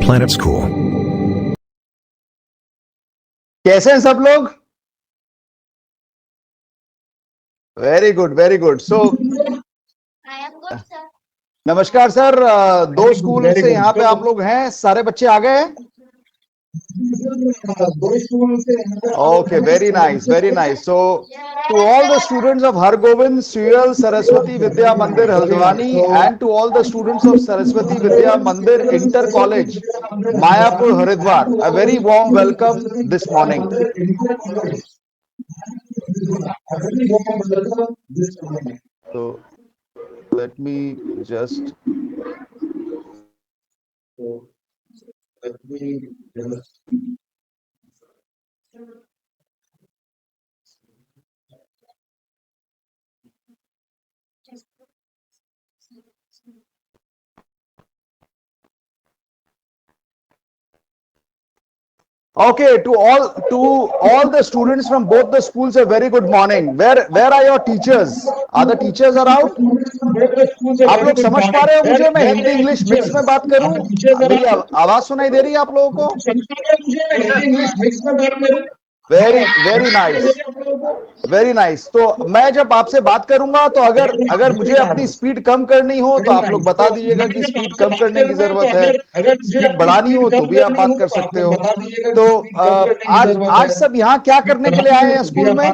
Planet School. कैसे हैं सब लोग? Very good, very good. So नमस्कार सर. दो स्कूल से यहाँ पे आप लोग हैं. सारे बच्चे आ गए हैं? Okay, very nice, very nice. So, to all the students of Hargobind Suyal Saraswati Vidya Mandir Haldwani and to all the students of Saraswati Vidya Mandir Inter College, Mayapur Haridwar, a very warm welcome this morning. So, let me just. Okay, to all the students from both the schools, a very good morning. Where are your teachers? Are the teachers around? आप लोग समझ पा रहे हो मुझे? मैं Hindi English mix में बात करूं? मेरी आवाज सुनाई दे रही है आप लोगों को? Very nice, very nice. तो मैं जब आपसे बात करूंगा तो अगर मुझे अपनी स्पीड कम करनी हो तो आप लोग बता दीजिएगा कि स्पीड कम करने की जरूरत है. स्पीड बढ़ानी हो तो भी आप बात कर सकते हो. तो आज सब यहाँ क्या करने के लिए आए हैं स्कूल में?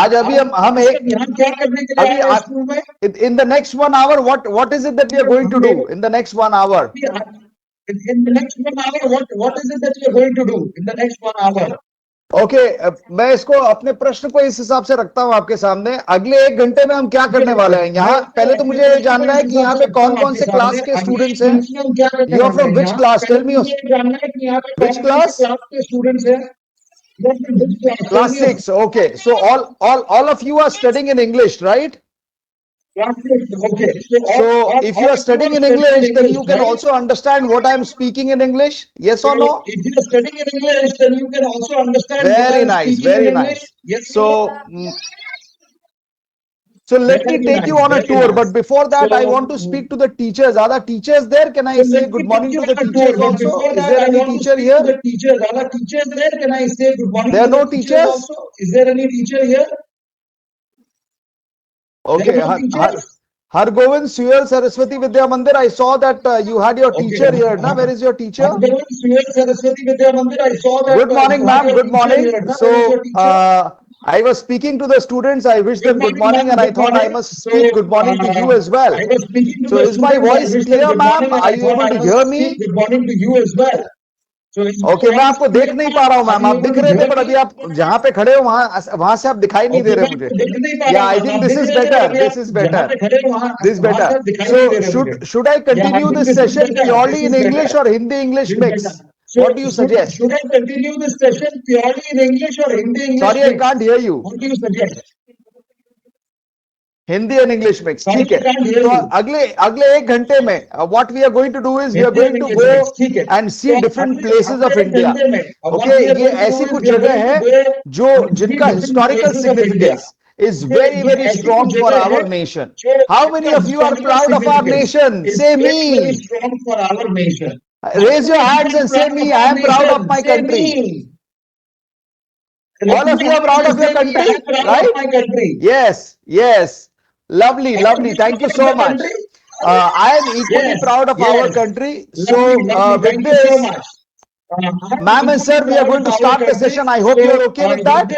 आज अभी हम एक in the next 1 hour what is it that we are going to do in the next 1 hour? In the next 1 hour, what is it that you are going to do in the next 1 hour? Okay, मैं इसको अपने प्रश्न को इस हिसाब से रखता हूं आपके सामने. अगले 1 घंटे में हम क्या करने वाले हैं यहाँ? पहले तो मुझे जानना है कि यहाँ पे कौन कौन से क्लास के स्टूडेंट्स हैं. You are from which class? Tell me which class के स्टूडेंट्स हैं. Class 6. Okay, so all of you are studying in English, right? Okay. So if you are studying in English, then you can also understand what I am speaking in English. Yes or no? If you are studying in English, then you can also understand. Very nice, very nice. Yes. So let me take you on a tour. But before that, I want to speak to the teachers. Are the teachers there? Can I say good morning to the teachers also? Is there any teacher here? Are the teachers there? Can I say good morning? There are no teachers. Is there any teacher here? Okay, Hargobind Suyal Saraswati Vidya Mandir. I saw that you had your teacher here. Now, where is your teacher? Hargobind Suyal Saraswati Vidya Mandir. I saw that. Good morning, ma'am. Good morning. So, I was speaking to the students. I wish them good morning, and I thought I must speak good morning to you as well. So, is my voice clear, ma'am? Are you able to hear me? Good morning to you as well. Okay, मैं आपको देख नहीं पा रहा हूँ ma'am. आप दिख रहे थे पर अभी आप जहाँ पे खड़े हो वहां से आप दिखाई नहीं दे रहे मुझे. या I think this is better. So should I continue this session purely in English और Hindi English mix? What do you suggest? Should I continue this session purely in English or Hindi English? Sorry, I can't hear you. What do you suggest? Hindi and English mix. ठीक है. तो अगले 1 घंटे में what we are going to do is we are going to go and see different places of India. Okay, ये ऐसी कुछ जगह है जिनका historical significance is very strong for our nation. How many of you are proud of our nation? Say me. Strong for our nation. Raise your hands and say me. I am proud of my country. All of you are proud of your country, right? Yes. Lovely. Thank you so much. I am equally proud of our country. So, with this, ma'am and sir, we are going to start the session. I hope you are okay with that.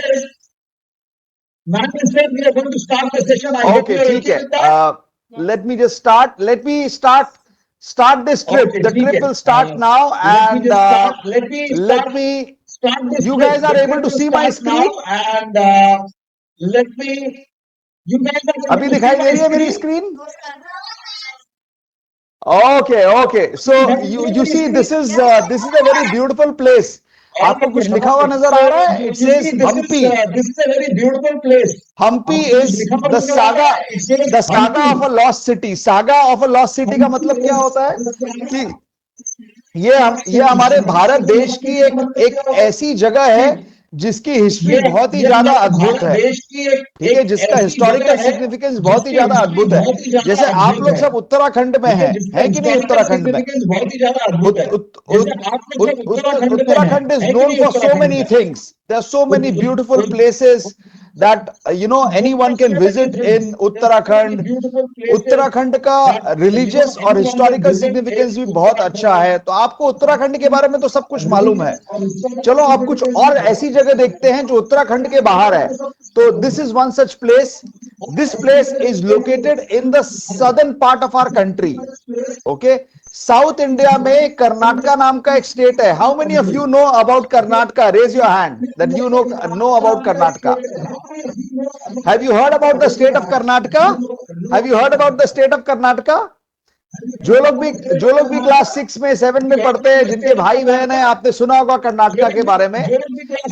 Ma'am and sir, we are going to start the session. I hope you are okay with that. Let me just start. Let me start this trip. The trip will start now, and let me. You guys are able to see my screen, and let me. You guys are. अभी दिखाई दे रही है मेरी screen? Okay. So you see, this is a very beautiful place. आपको कुछ लिखा हुआ नजर आ रहा है? It says Hampi. This is a very beautiful place. Hampi is the saga of a lost city. Saga of a lost city का मतलब क्या होता है कि ये हमारे भारत देश की एक ऐसी जगह है जिसकी हिस्ट्री बहुत ही ज्यादा अद्भुत है, ठीक है, जिसका हिस्टोरिकल सिग्निफिकेंस बहुत ही ज्यादा अद्भुत है। जैसे आप लोग सब उत्तराखंड में हैं कि नहीं? उत्तराखंड में Uttarakhand is known for so many things. There are so many beautiful places that anyone can visit in Uttarakhand. Uttarakhand का रिलीजियस और हिस्टोरिकल सिग्निफिकेंस भी बहुत अच्छा है। तो आपको उत्तराखंड के बारे में तो सब कुछ मालूम है। चलो अब कुछ और ऐसी जगह देखते हैं जो उत्तराखंड के बाहर है। तो this is one such place. This place is located in the southern part of our country. Okay, south India में कर्नाटका नाम का एक स्टेट है। How many of you know about Karnataka? Raise your hand that you know about Karnataka. Have you heard about the state of Karnataka? Have you heard about the state of Karnataka? जो लोग भी class 6 में 7 में पढ़ते हैं, जिनके भाई बहन है, आपने सुना होगा कर्नाटका के बारे में।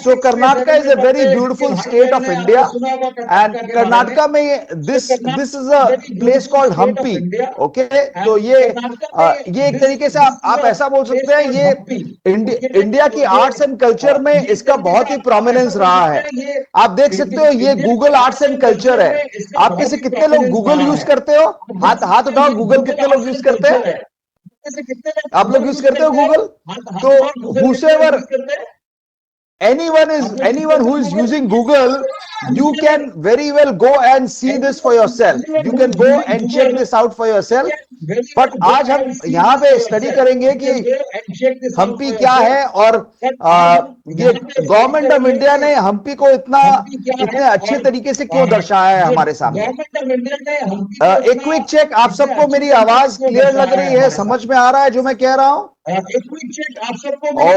So Karnataka is a very beautiful state of India and Karnataka में this is a place called Hampi. Okay, तो ये एक तरीके से आप ऐसा बोल सकते हैं, ये इंडिया की आर्ट्स एंड कल्चर में इसका बहुत ही प्रोमिनेंस रहा है। आप देख सकते हो, ये गूगल आर्ट्स एंड कल्चर है। आपके से कितने लोग गूगल यूज करते हो? हाथ उठाओ, गूगल कितने लोग यूज करते हैं? आप लोग यूज करते हो गूगल? तो whosoever anyone who is using Google, you can very well go and see this for yourself. You can go and check this out for yourself. But आज हम यहाँ पे स्टडी करेंगे कि हम्पी क्या है और ये गवर्नमेंट ऑफ इंडिया ने हम्पी को इतने अच्छे तरीके से क्यों दर्शाया है हमारे सामने। एक क्विक चेक, आप सबको मेरी आवाज क्लियर लग रही है? समझ में आ रहा है जो मैं कह रहा हूं?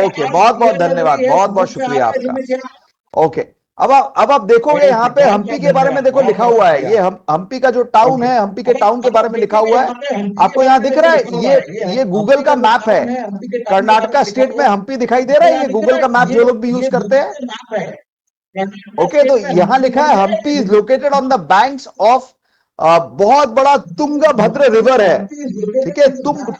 ओके, बहुत बहुत धन्यवाद, बहुत बहुत शुक्रिया आपका। ओके, अब आप देखोगे यहाँ पे हम्पी के बारे में देखो लिखा हुआ है। ये हम्पी का जो टाउन है, हम्पी के टाउन के बारे में लिखा हुआ है। आपको यहाँ दिख रहा है? ये गूगल का मैप है। कर्नाटका स्टेट में हम्पी दिखाई दे रहा है। ये गूगल का मैप जो लोग भी यूज करते हैं। ओके, तो यहाँ लिखा है Hampi is located on the banks of बहुत बड़ा तुंगभद्र रिवर है। ठीक है,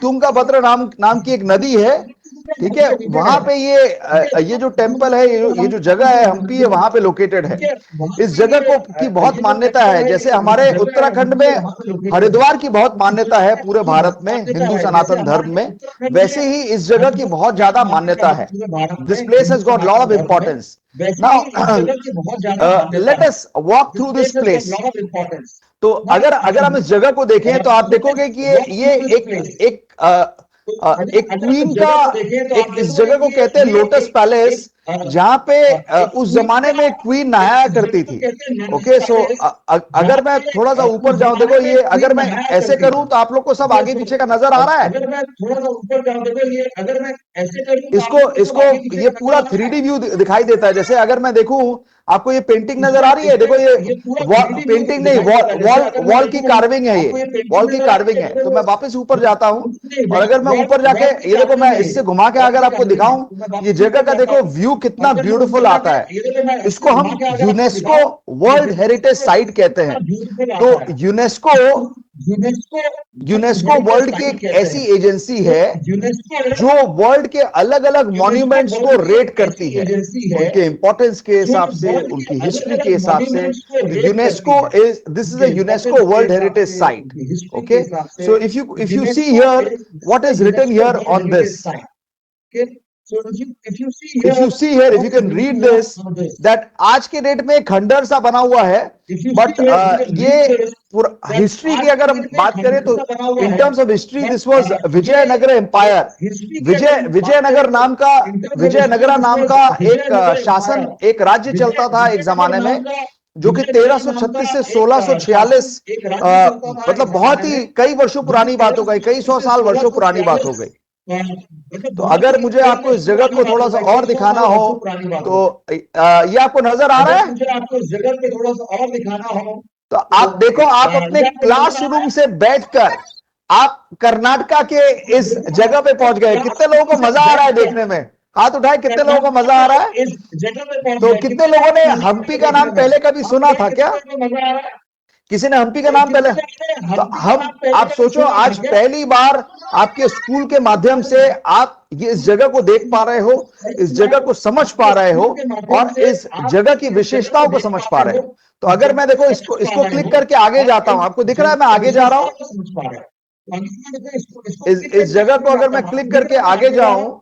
तुंगभद्र नाम की एक नदी है। ठीक है, वहां पे ये जो टेम्पल है, ये जो जगह है हम्पी है, वहां पे लोकेटेड है। इस जगह की बहुत मान्यता है। जैसे हमारे उत्तराखंड में हरिद्वार की बहुत मान्यता है पूरे भारत में हिंदू सनातन धर्म में, वैसे ही इस जगह की बहुत ज्यादा मान्यता है। This place has got lot of importance. Now let us walk through this place. तो अगर हम इस जगह को देखें तो आप देखोगे कि ये एक क्वीन का इस जगह को कहते हैं लोटस पैलेस, जहां पे उस जमाने में क्वीन नहाया करती थी। ओके, सो अगर मैं थोड़ा सा ऊपर जाऊं, देखो ये अगर मैं ऐसे करूं तो आप लोग को सब आगे पीछे का नजर आ रहा है? अगर मैं थोड़ा सा ऊपर जाऊं, देखो ये अगर मैं ऐसे करूं इसको ये पूरा 3D व्यू दिखाई देता है। जैसे अगर मैं देखूं, आपको ये पेंटिंग नजर आ रही है? देखो ये पेंटिंग नहीं, वॉल की कार्विंग है। ये वॉल की कार्विंग है। तो मैं वापस ऊपर जाता हूं और अगर मैं ऊपर जाके ये देखो, मैं इससे घुमा के अगर आपको दिखाऊं, ये जगह का देखो व्यू कितना ब्यूटीफुल आता है। इसको हम यूनेस्को वर्ल्ड हेरिटेज साइट कहते हैं। तो यूनेस्को वर्ल्ड की एक ऐसी एजेंसी है जो वर्ल्ड के अलग अलग मॉन्यूमेंट्स को रेट करती है उनके इंपॉर्टेंस के हिसाब से, उनकी हिस्ट्री के हिसाब से। This is a UNESCO world heritage site. Okay, so if you see here what is written here on this, if you see here, if you can read this, that आज के date में खंडर सा बना हुआ है, बट ये history की अगर हम बात करें तो in terms of history this was Vijayanagar empire. Vijayanagara नाम का एक शासन, एक राज्य चलता था एक जमाने में, जो कि 1336 से 1646 मतलब बहुत ही कई वर्षों पुरानी बात हो गई, कई सौ साल वर्षों पुरानी बात हो गई। तो अगर मुझे आपको इस जगह को थोड़ा सा और दिखाना हो तो ये आपको नजर आ रहा है? मुझे आपको इस जगह पे थोड़ा सा और दिखाना हो तो आप देखो, आप अपने क्लासरूम से बैठकर आप कर्नाटका के इस जगह पे पहुंच गए। कितने लोगों को मजा आ रहा है देखने में? हाथ उठाए, कितने लोगों को मजा आ रहा है? तो कितने लोगों ने हम्पी का नाम पहले कभी सुना था क्या? किसी ने हम्पी का नाम पहले, तो हम, आप सोचो आज पहली बार आपके स्कूल के माध्यम से आप ये इस जगह को देख पा रहे हो, इस जगह को समझ पा रहे हो और इस जगह की विशेषताओं को समझ पा रहे हो। तो अगर मैं देखो इसको क्लिक करके आगे जाता हूं, आपको दिख रहा है मैं आगे जा रहा हूं, इस जगह को अगर मैं क्लिक करके आगे जाऊं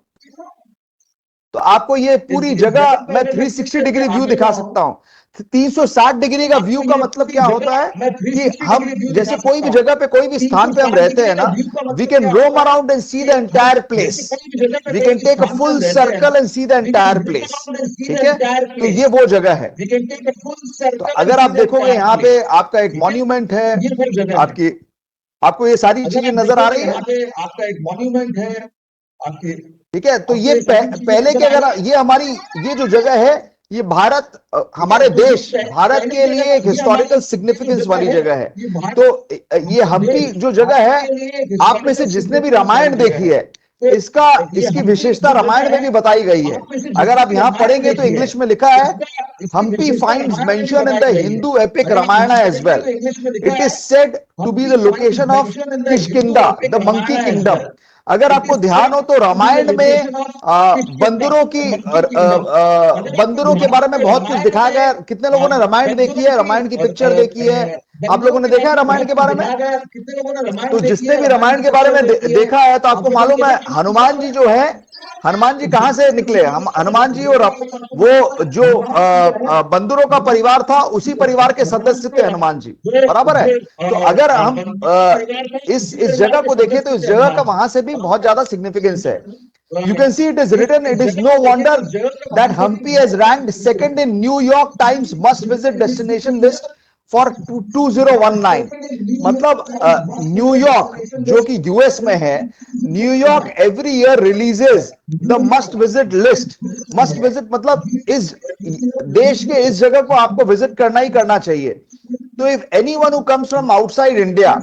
तो आपको ये पूरी जगह मैं 360 डिग्री व्यू दिखा सकता हूं। 360 डिग्री का व्यू का मतलब क्या होता है कि हम जैसे कोई भी जगह पे, कोई भी स्थान पे हम रहते हैं ना, we can roam around and see the entire place, we can take a full circle and see the entire place. ठीक है, तो ये वो जगह है। तो अगर आप देखोगे यहाँ पे आपका एक मॉन्यूमेंट है, आपकी, आपको ये सारी चीजें नजर आ रही है, आपका एक मॉन्यूमेंट है आपकी, ठीक है। तो ये पहले के, अगर ये हमारी ये जो जगह है, ये भारत, हमारे देश भारत के लिए एक हिस्टोरिकल सिग्निफिकेंस वाली जगह है। तो ये हम्पी जो जगह है, आप में से जिसने भी रामायण देखी है, इसकी विशेषता रामायण में भी बताई गई है। अगर आप यहां पढ़ेंगे तो इंग्लिश में लिखा है, Hampi finds mention in the Hindu epic Ramayana as well, it is said to be the location of Kishkindha the monkey kingdom. अगर आपको ध्यान हो तो रामायण में बंदरों के बारे में बहुत कुछ दिखाया गया। कितने लोगों ने रामायण देखी है, रामायण की पिक्चर देखी है? आप लोगों ने देखा है रामायण के बारे में? तो जिसने भी रामायण के बारे में देखा है तो आपको मालूम है हनुमान जी जो है, हनुमान जी कहां से निकले? हम हनुमान जी और वो जो बंदरों का परिवार था, उसी परिवार के सदस्य थे हनुमान जी, बराबर है। तो अगर हम इस जगह को देखें तो इस जगह का वहां से भी बहुत ज्यादा सिग्निफिकेंस है। You can see it is written, it is no wonder that Hampi has ranked second in New York Times must visit destination list for 2019। मतलब न्यूयॉर्क जो कि यूएस में है, New York every year releases the must visit list. Must visit मतलब इस देश के इस जगह को आपको विजिट करना ही करना चाहिए। तो if anyone who comes from outside India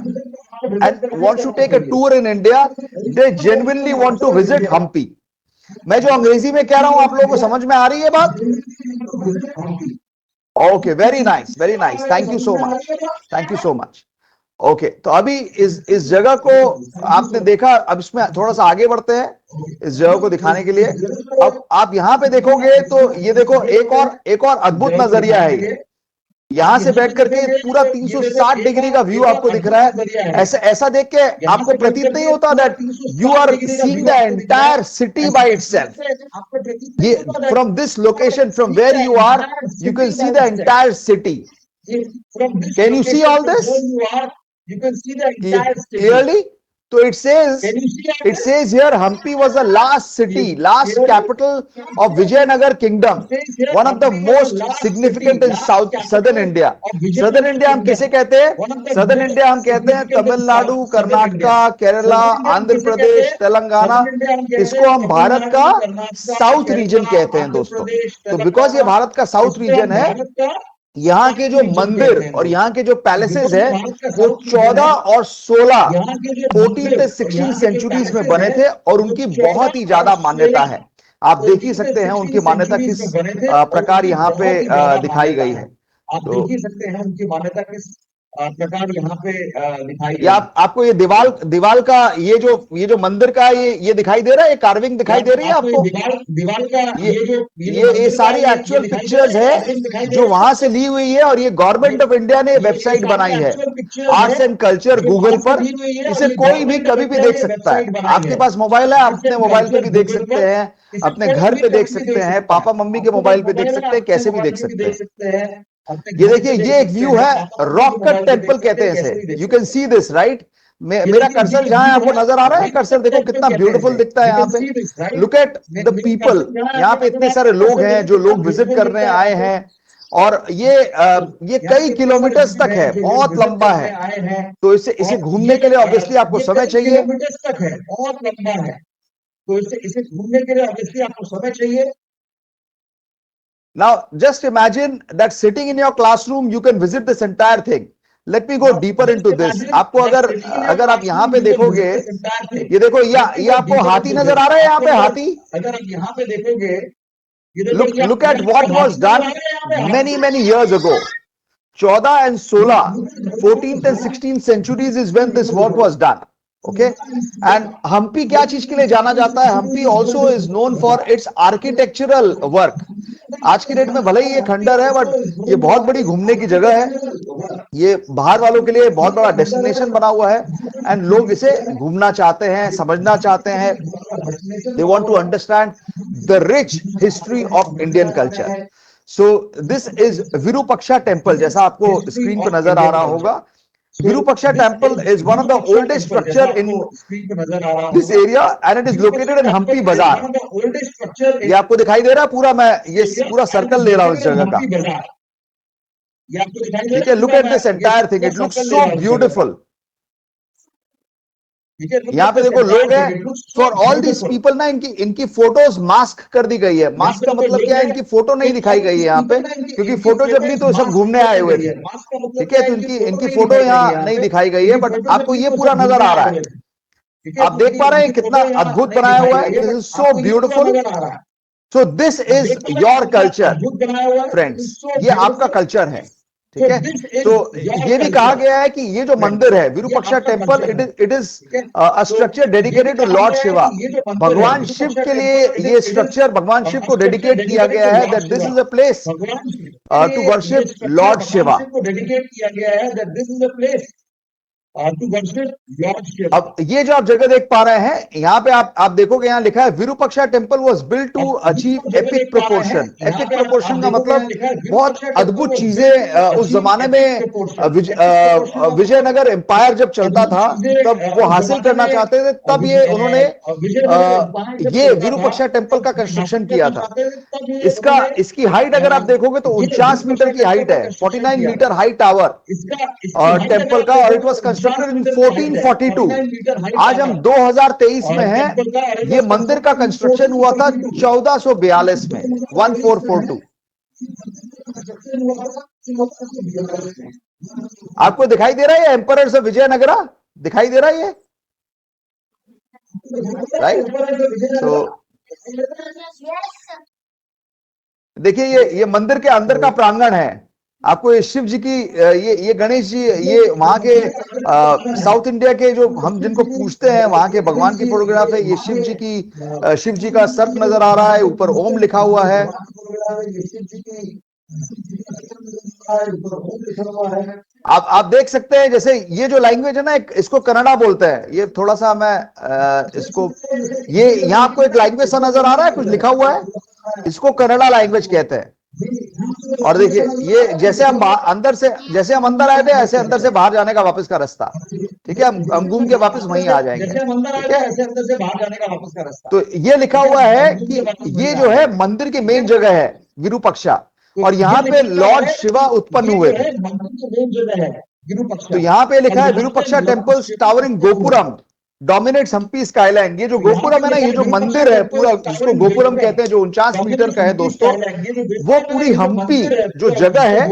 and wants to take a tour in India, they genuinely want to visit Hampi। मैं जो अंग्रेजी में कह रहा हूं आप लोगों को समझ में आ रही है बात? Okay, very nice, very nice, thank you so much, thank you so much. Okay, तो अभी इस जगह को आपने देखा, अब इसमें थोड़ा सा आगे बढ़ते हैं इस जगह को दिखाने के लिए। अब आप यहां पे देखोगे तो ये देखो एक और अद्भुत नजरिया है ये। यहां से बैठ करके पूरा 360 डिग्री का व्यू आपको दिख रहा है। ऐसा देख के आपको प्रतीत नहीं होता that you are seeing the entire city by itself. ये from this location, from where you are, you can see the entire city. Can you see all this clearly? तो it says here Hampi was the last city, last capital of Vijayanagar kingdom, one of the most significant in southern India। southern India हम किसे कहते हैं? southern India हम कहते हैं तमिलनाडु, कर्नाटका, केरला, आंध्र प्रदेश, तेलंगाना। इसको हम भारत का साउथ रीजन कहते हैं दोस्तों। तो बिकॉज ये भारत का साउथ रीजन है, यहाँ के जो मंदिर और यहाँ के जो पैलेसेस है वो 14 और 16 14th से 16th सेंचुरीज में बने थे और उनकी बहुत ही ज्यादा मान्यता है। आप देख ही सकते हैं उनकी मान्यता किस प्रकार यहाँ पे दिखाई गई है। आप देख ही सकते हैं उनकी मान्यता किस प्रकार यहाँ पे दिखाई। आपको ये दीवाल का ये जो मंदिर का ये दिखाई दे रहा है, ये कार्विंग दिखाई दे रही है आपको? दीवाल का ये सारी एक्चुअल पिक्चर्स है जो वहां से ली हुई है और ये गवर्नमेंट ऑफ इंडिया ने वेबसाइट बनाई है आर्ट्स एंड कल्चर गूगल पर। इसे कोई भी कभी भी देख सकता है। आपके पास मोबाइल है, आप अपने मोबाइल पे भी देख सकते हैं, अपने घर पे देख सकते हैं, पापा मम्मी के मोबाइल पे देख सकते हैं, कैसे भी देख सकते हैं। ये देखिए, ये एक व्यू है, रॉक कट टेम्पल कहते हैं इसे। You can see this right. मेरा कर्सर जहां है आपको नजर आ रहा है कर्सर? देखो कितना ब्यूटीफुल दिखता है यहाँ पे। लुक एट द पीपल, यहाँ पे इतने सारे लोग हैं जो लोग विजिट करने आए हैं और ये कई किलोमीटर्स तक है, बहुत लंबा है। तो इसे घूमने के लिए ऑब्वियसली आपको समय चाहिए, बहुत लंबा है, तो इसे घूमने के लिए ऑब्वियसली आपको समय चाहिए। Now just imagine that sitting in your classroom you can visit this entire thing। Let me go deeper into this। आपको अगर आप यहाँ पे देखोगे, ये देखो, ये आपको हाथी नजर आ रहा है यहाँ पे? हाथी, अगर आप यहाँ पे देखोगे, look at what was done many years ago। 14 and 16, 14th and 16th centuries is when this work was done. Okay, and Hampi क्या चीज के लिए जाना जाता है? Hampi also is known for its architectural work. आज की डेट में भले ही ये खंडर है, बट ये बहुत बड़ी घूमने की जगह है, ये बाहर वालों के लिए बहुत बड़ा डेस्टिनेशन बना हुआ है, एंड लोग इसे घूमना चाहते हैं, समझना चाहते हैं. They want to understand the rich history of Indian culture. So this is Virupaksha temple, जैसा आपको स्क्रीन पर नजर आ रहा होगा. Virupaksha temple is one of the oldest structure in this area and it is located in Hampi Bazaar. ये आपको दिखाई दे रहा है पूरा, मैं ये पूरा सर्कल ले रहा हूं इस जगह का. ठीक है, look at this entire thing, it looks so beautiful. यहाँ पे देखो लोग हैं, फॉर ऑल दिस पीपल ना इनकी फोटोज मास्क कर दी गई है. मास्क का मतलब क्या है? इनकी फोटो नहीं दिखाई गई है यहाँ पे, क्योंकि फोटो जब ली तो सब घूमने आए हुए थे. ठीक है, तो इनकी फोटो यहाँ नहीं दिखाई गई है, बट आपको ये पूरा नजर आ रहा है. आप देख पा रहे हैं कितना अद्भुत बनाया हुआ है. This is so beautiful. So this is your culture friends, ये आपका कल्चर है. ठीक है, तो ये भी कहा गया है कि ये जो मंदिर है Virupaksha temple, it is a structure dedicated to lord Shiva. भगवान शिव के लिए ये स्ट्रक्चर भगवान शिव को डेडिकेट किया गया है, that this is a place to worship lord Shiva. अब ये जो आप जगह देख पा रहे हैं, यहाँ पे आप देखोगे, यहाँ लिखा है Virupaksha temple was built to achieve epic proportion. Epic proportion का मतलब बहुत अद्भुत चीजें उस जमाने में विजयनगर एम्पायर जब चलता था तब वो हासिल करना चाहते थे, तब ये उन्होंने ये विरूपाक्षा टेम्पल का कंस्ट्रक्शन किया था. इसकी हाइट अगर आप देखोगे तो 49 मीटर की हाइट है, 49 मीटर हाइट टावर टेम्पल का, और इट वॉज कंस्ट्रक्टेड इन 1442. आज हम 2023 में हैं. ये मंदिर का कंस्ट्रक्शन हुआ था 1442 में, 1442. आपको दिखाई दे रहा है एम्परर्स ऑफ विजयनगरा? दिखाई दे रहा है ये, राइट? तो देखिए ये मंदिर के अंदर का प्रांगण है. आपको ये शिव जी की ये गणेश जी, ये वहां के साउथ इंडिया के जो हम जिनको पूछते हैं वहां के भगवान की फोटोग्राफ है. ये शिव जी का सर्प नजर आ रहा है, ऊपर ओम लिखा हुआ है. आप देख सकते हैं, जैसे ये जो लैंग्वेज है ना, इसको कन्नड़ा बोलते हैं. ये थोड़ा सा मैं इसको, ये यहाँ आपको एक लैंग्वेज सा नजर आ रहा है, कुछ लिखा हुआ है, इसको कन्नड़ा लैंग्वेज कहते हैं. और देखिए ये जैसे हम अंदर आए थे, ऐसे अंदर से बाहर जाने का वापस का रास्ता. ठीक है, हम घूम के वापस वहीं आ जाएंगे. ठीक है, तो ये लिखा हुआ है कि ये जो है मंदिर की मेन जगह है विरूपाक्षा, और यहाँ पे लॉर्ड शिवा उत्पन्न हुए थे. तो यहाँ पे लिखा है Virupaksha temple's towering gopuram dominates Hampi skyline. ये जो गोपुरम है ना, ये जो मंदिर है पूरा, जिसको गोपुरम कहते हैं, जो 49 मीटर का है दोस्तों, वो पूरी हम्पी जो जगह है,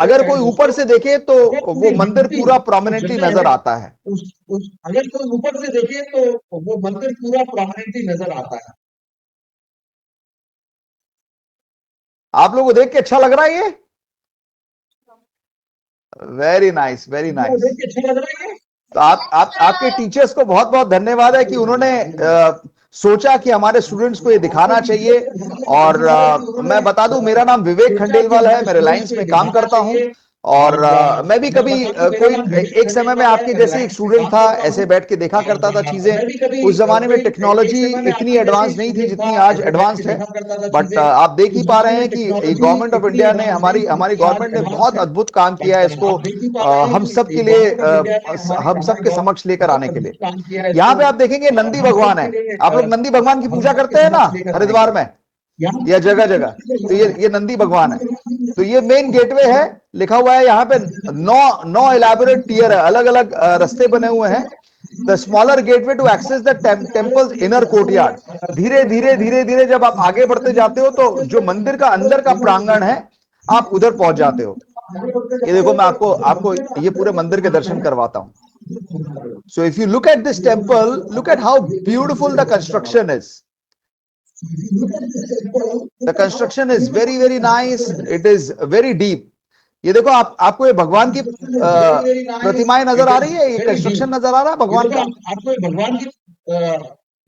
अगर कोई ऊपर से देखे तो वो मंदिर पूरा प्रोमिनेंटली नजर आता है. अगर कोई ऊपर से देखे तो वो मंदिर पूरा प्रोमिनेंटली नजर आता है. आप लोगों को देख के अच्छा लग रहा है ये? Very nice, very nice. अच्छा लग रहा है. तो आपके टीचर्स को बहुत बहुत धन्यवाद है कि उन्होंने सोचा कि हमारे स्टूडेंट्स को ये दिखाना चाहिए. और मैं बता दूं, मेरा नाम विवेक खंडेलवाल है, मैं रिलायंस में काम करता हूं, और मैं भी कभी कोई एक समय में आपके जैसे एक स्टूडेंट था, ऐसे बैठ के देखा करता था चीजें. उस जमाने में टेक्नोलॉजी इतनी एडवांस नहीं थी जितनी आज एडवांस्ड है, बट आप देख ही पा रहे हैं कि गवर्नमेंट ऑफ इंडिया ने, हमारी गवर्नमेंट ने बहुत अद्भुत काम किया है इसको हम सब के लिए, हम सबके समक्ष लेकर आने के लिए. यहाँ पे आप देखेंगे नंदी भगवान है. आप लोग नंदी भगवान की पूजा करते हैं ना हरिद्वार में या जगह जगह, तो ये नंदी भगवान है. तो ये मेन गेटवे है, लिखा हुआ है यहाँ पे 9 इलैबोरेट टियर है, अलग अलग रास्ते बने हुए हैं. The smaller gateway to access the temple's inner courtyard. धीरे धीरे जब आप आगे बढ़ते जाते हो तो जो मंदिर का अंदर का प्रांगण है, आप उधर पहुंच जाते हो. ये देखो, मैं आपको ये पूरे मंदिर के दर्शन करवाता हूँ. So if you look at this temple, look at how beautiful the construction is. The construction is very, very nice. It is very deep. ये देखो आपको ये भगवान की प्रतिमाएं नजर आ रही है, ये कंस्ट्रक्शन नजर आ रहा है भगवान का। आपको भगवान की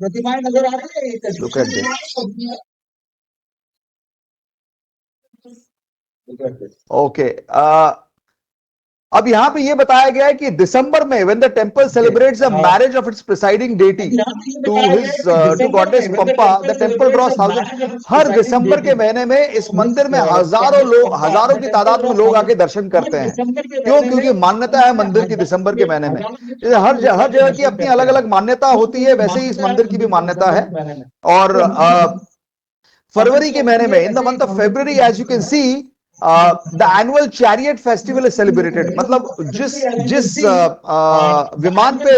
प्रतिमाएं नजर आ रही है, ये लुक एट दिस। ओके, अब यहाँ पे ये बताया गया है कि दिसंबर में when the temple celebrates the marriage of its presiding deity to his to goddess Pampa, the temple draws thousand. हर दिसंबर के महीने में इस मंदिर में हजारों की तादाद में लोग आके दर्शन करते हैं। क्यों? क्योंकि मान्यता है मंदिर की दिसंबर के महीने में। हर जगह की अपनी अलग अलग मान्यता होती है, वैसे ही इस मंदिर की भी मान्यता है। और फरवरी के महीने में, in the month of February, as you can see, the annual chariot festival is celebrated. मतलब जिस विमान पे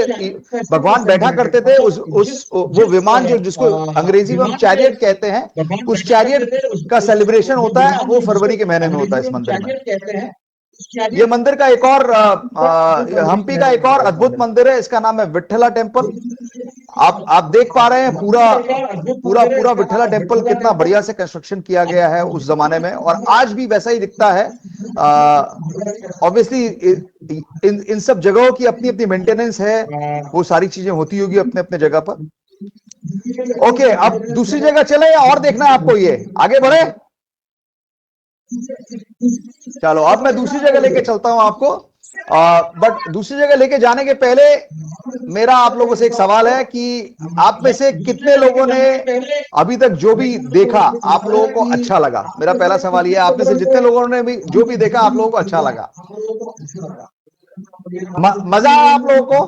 भगवान बैठा करते थे, वो विमान जिसको अंग्रेजी में हम चैरियट कहते हैं, उस चैरियट का सेलिब्रेशन होता है, वो फरवरी के महीने में होता है इस मंदिर में। ये मंदिर का एक और हम्पी का एक और अद्भुत मंदिर है, इसका नाम है विठला टेम्पल। आप देख पा रहे हैं पूरा विठला टेम्पल कितना बढ़िया से कंस्ट्रक्शन किया गया है उस जमाने में, और आज भी वैसा ही दिखता है। ऑब्वियसली इन सब जगहों की अपनी अपनी मेंटेनेंस है, वो सारी चीजें होती होगी अपने अपने जगह पर। ओके, अब दूसरी जगह चले या और देखना है आपको? ये आगे बढ़े, चलो अब मैं दूसरी जगह लेके चलता हूं आपको। बट दूसरी जगह लेके जाने के पहले मेरा आप लोगों से एक सवाल है कि आप में से कितने लोगों ने अभी तक जो भी देखा आप लोगों को अच्छा लगा? मेरा पहला सवाल यह है, आप में से जितने लोगों ने भी जो भी देखा आप लोगों को अच्छा लगा? मजा आया आप लोगों को?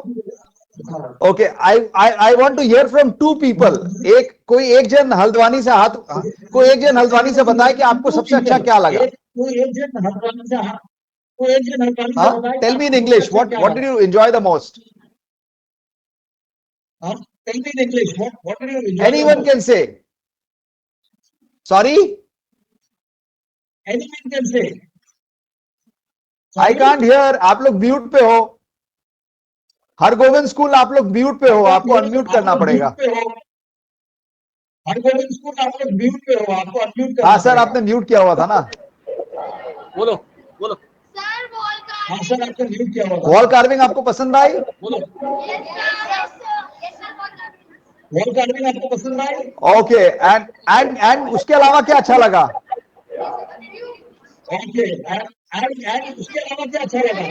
Okay, I want to hear from two people. कोई एक जन हल्द्वानी से बताए कि आपको सबसे अच्छा क्या लगा। Tell me in English, what did you enjoy the most? Tell me in English, what did you enjoy? Anyone can say. Sorry? Anyone can say. I can't hear. आप लोग म्यूट पे हो। हरगोविंद स्कूल आप लोग म्यूट पे हो, आपको unmute करना पड़ेगा। हरगोविंद स्कूल आप लोग म्यूट पे हो, आपको अनम्यूट करना। हाँ सर, आपने म्यूट किया हुआ था ना। बोलो हाँ सर, आपने म्यूट किया हुआ था। वॉल कार्विंग आपको पसंद आई? बोलो वॉल कार्विंग आपको पसंद आई? ओके, एंड उसके अलावा क्या अच्छा लगा? ओके, एंड उसके अलावा क्या अच्छा लगा?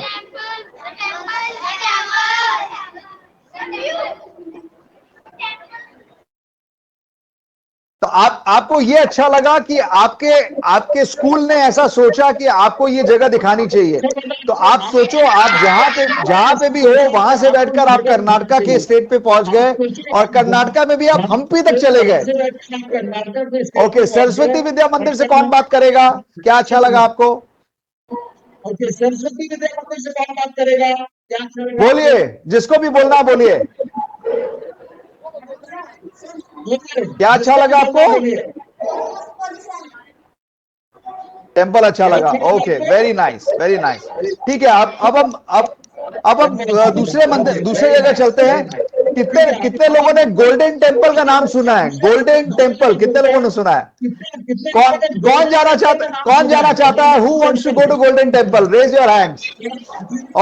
तो आपको ये अच्छा लगा कि आपके स्कूल ने ऐसा सोचा कि आपको ये जगह दिखानी चाहिए। तो आप सोचो, आप जहां पे भी हो वहां से बैठकर आप कर्नाटका के स्टेट पे पहुंच गए, और कर्नाटका में भी आप हम्पी तक चले गए। ओके, सरस्वती विद्या मंदिर से कौन बात करेगा? क्या अच्छा लगा आपको? ओके, सरस्वती विद्या मंदिर से कौन बात करेगा? क्या अच्छा लगा? बोलिए, जिसको भी बोलना बोलिए। क्या अच्छा लगा आपको? टेंपल अच्छा लगा। Okay, very nice, very nice. ठीक है, अब हम दूसरे जगह चलते हैं। कितने लोगों ने गोल्डन टेंपल का नाम सुना है? गोल्डन टेंपल कितने लोगों ने सुना है? कौन जाना चाहता है? Who wants to go to golden temple? Raise your hands.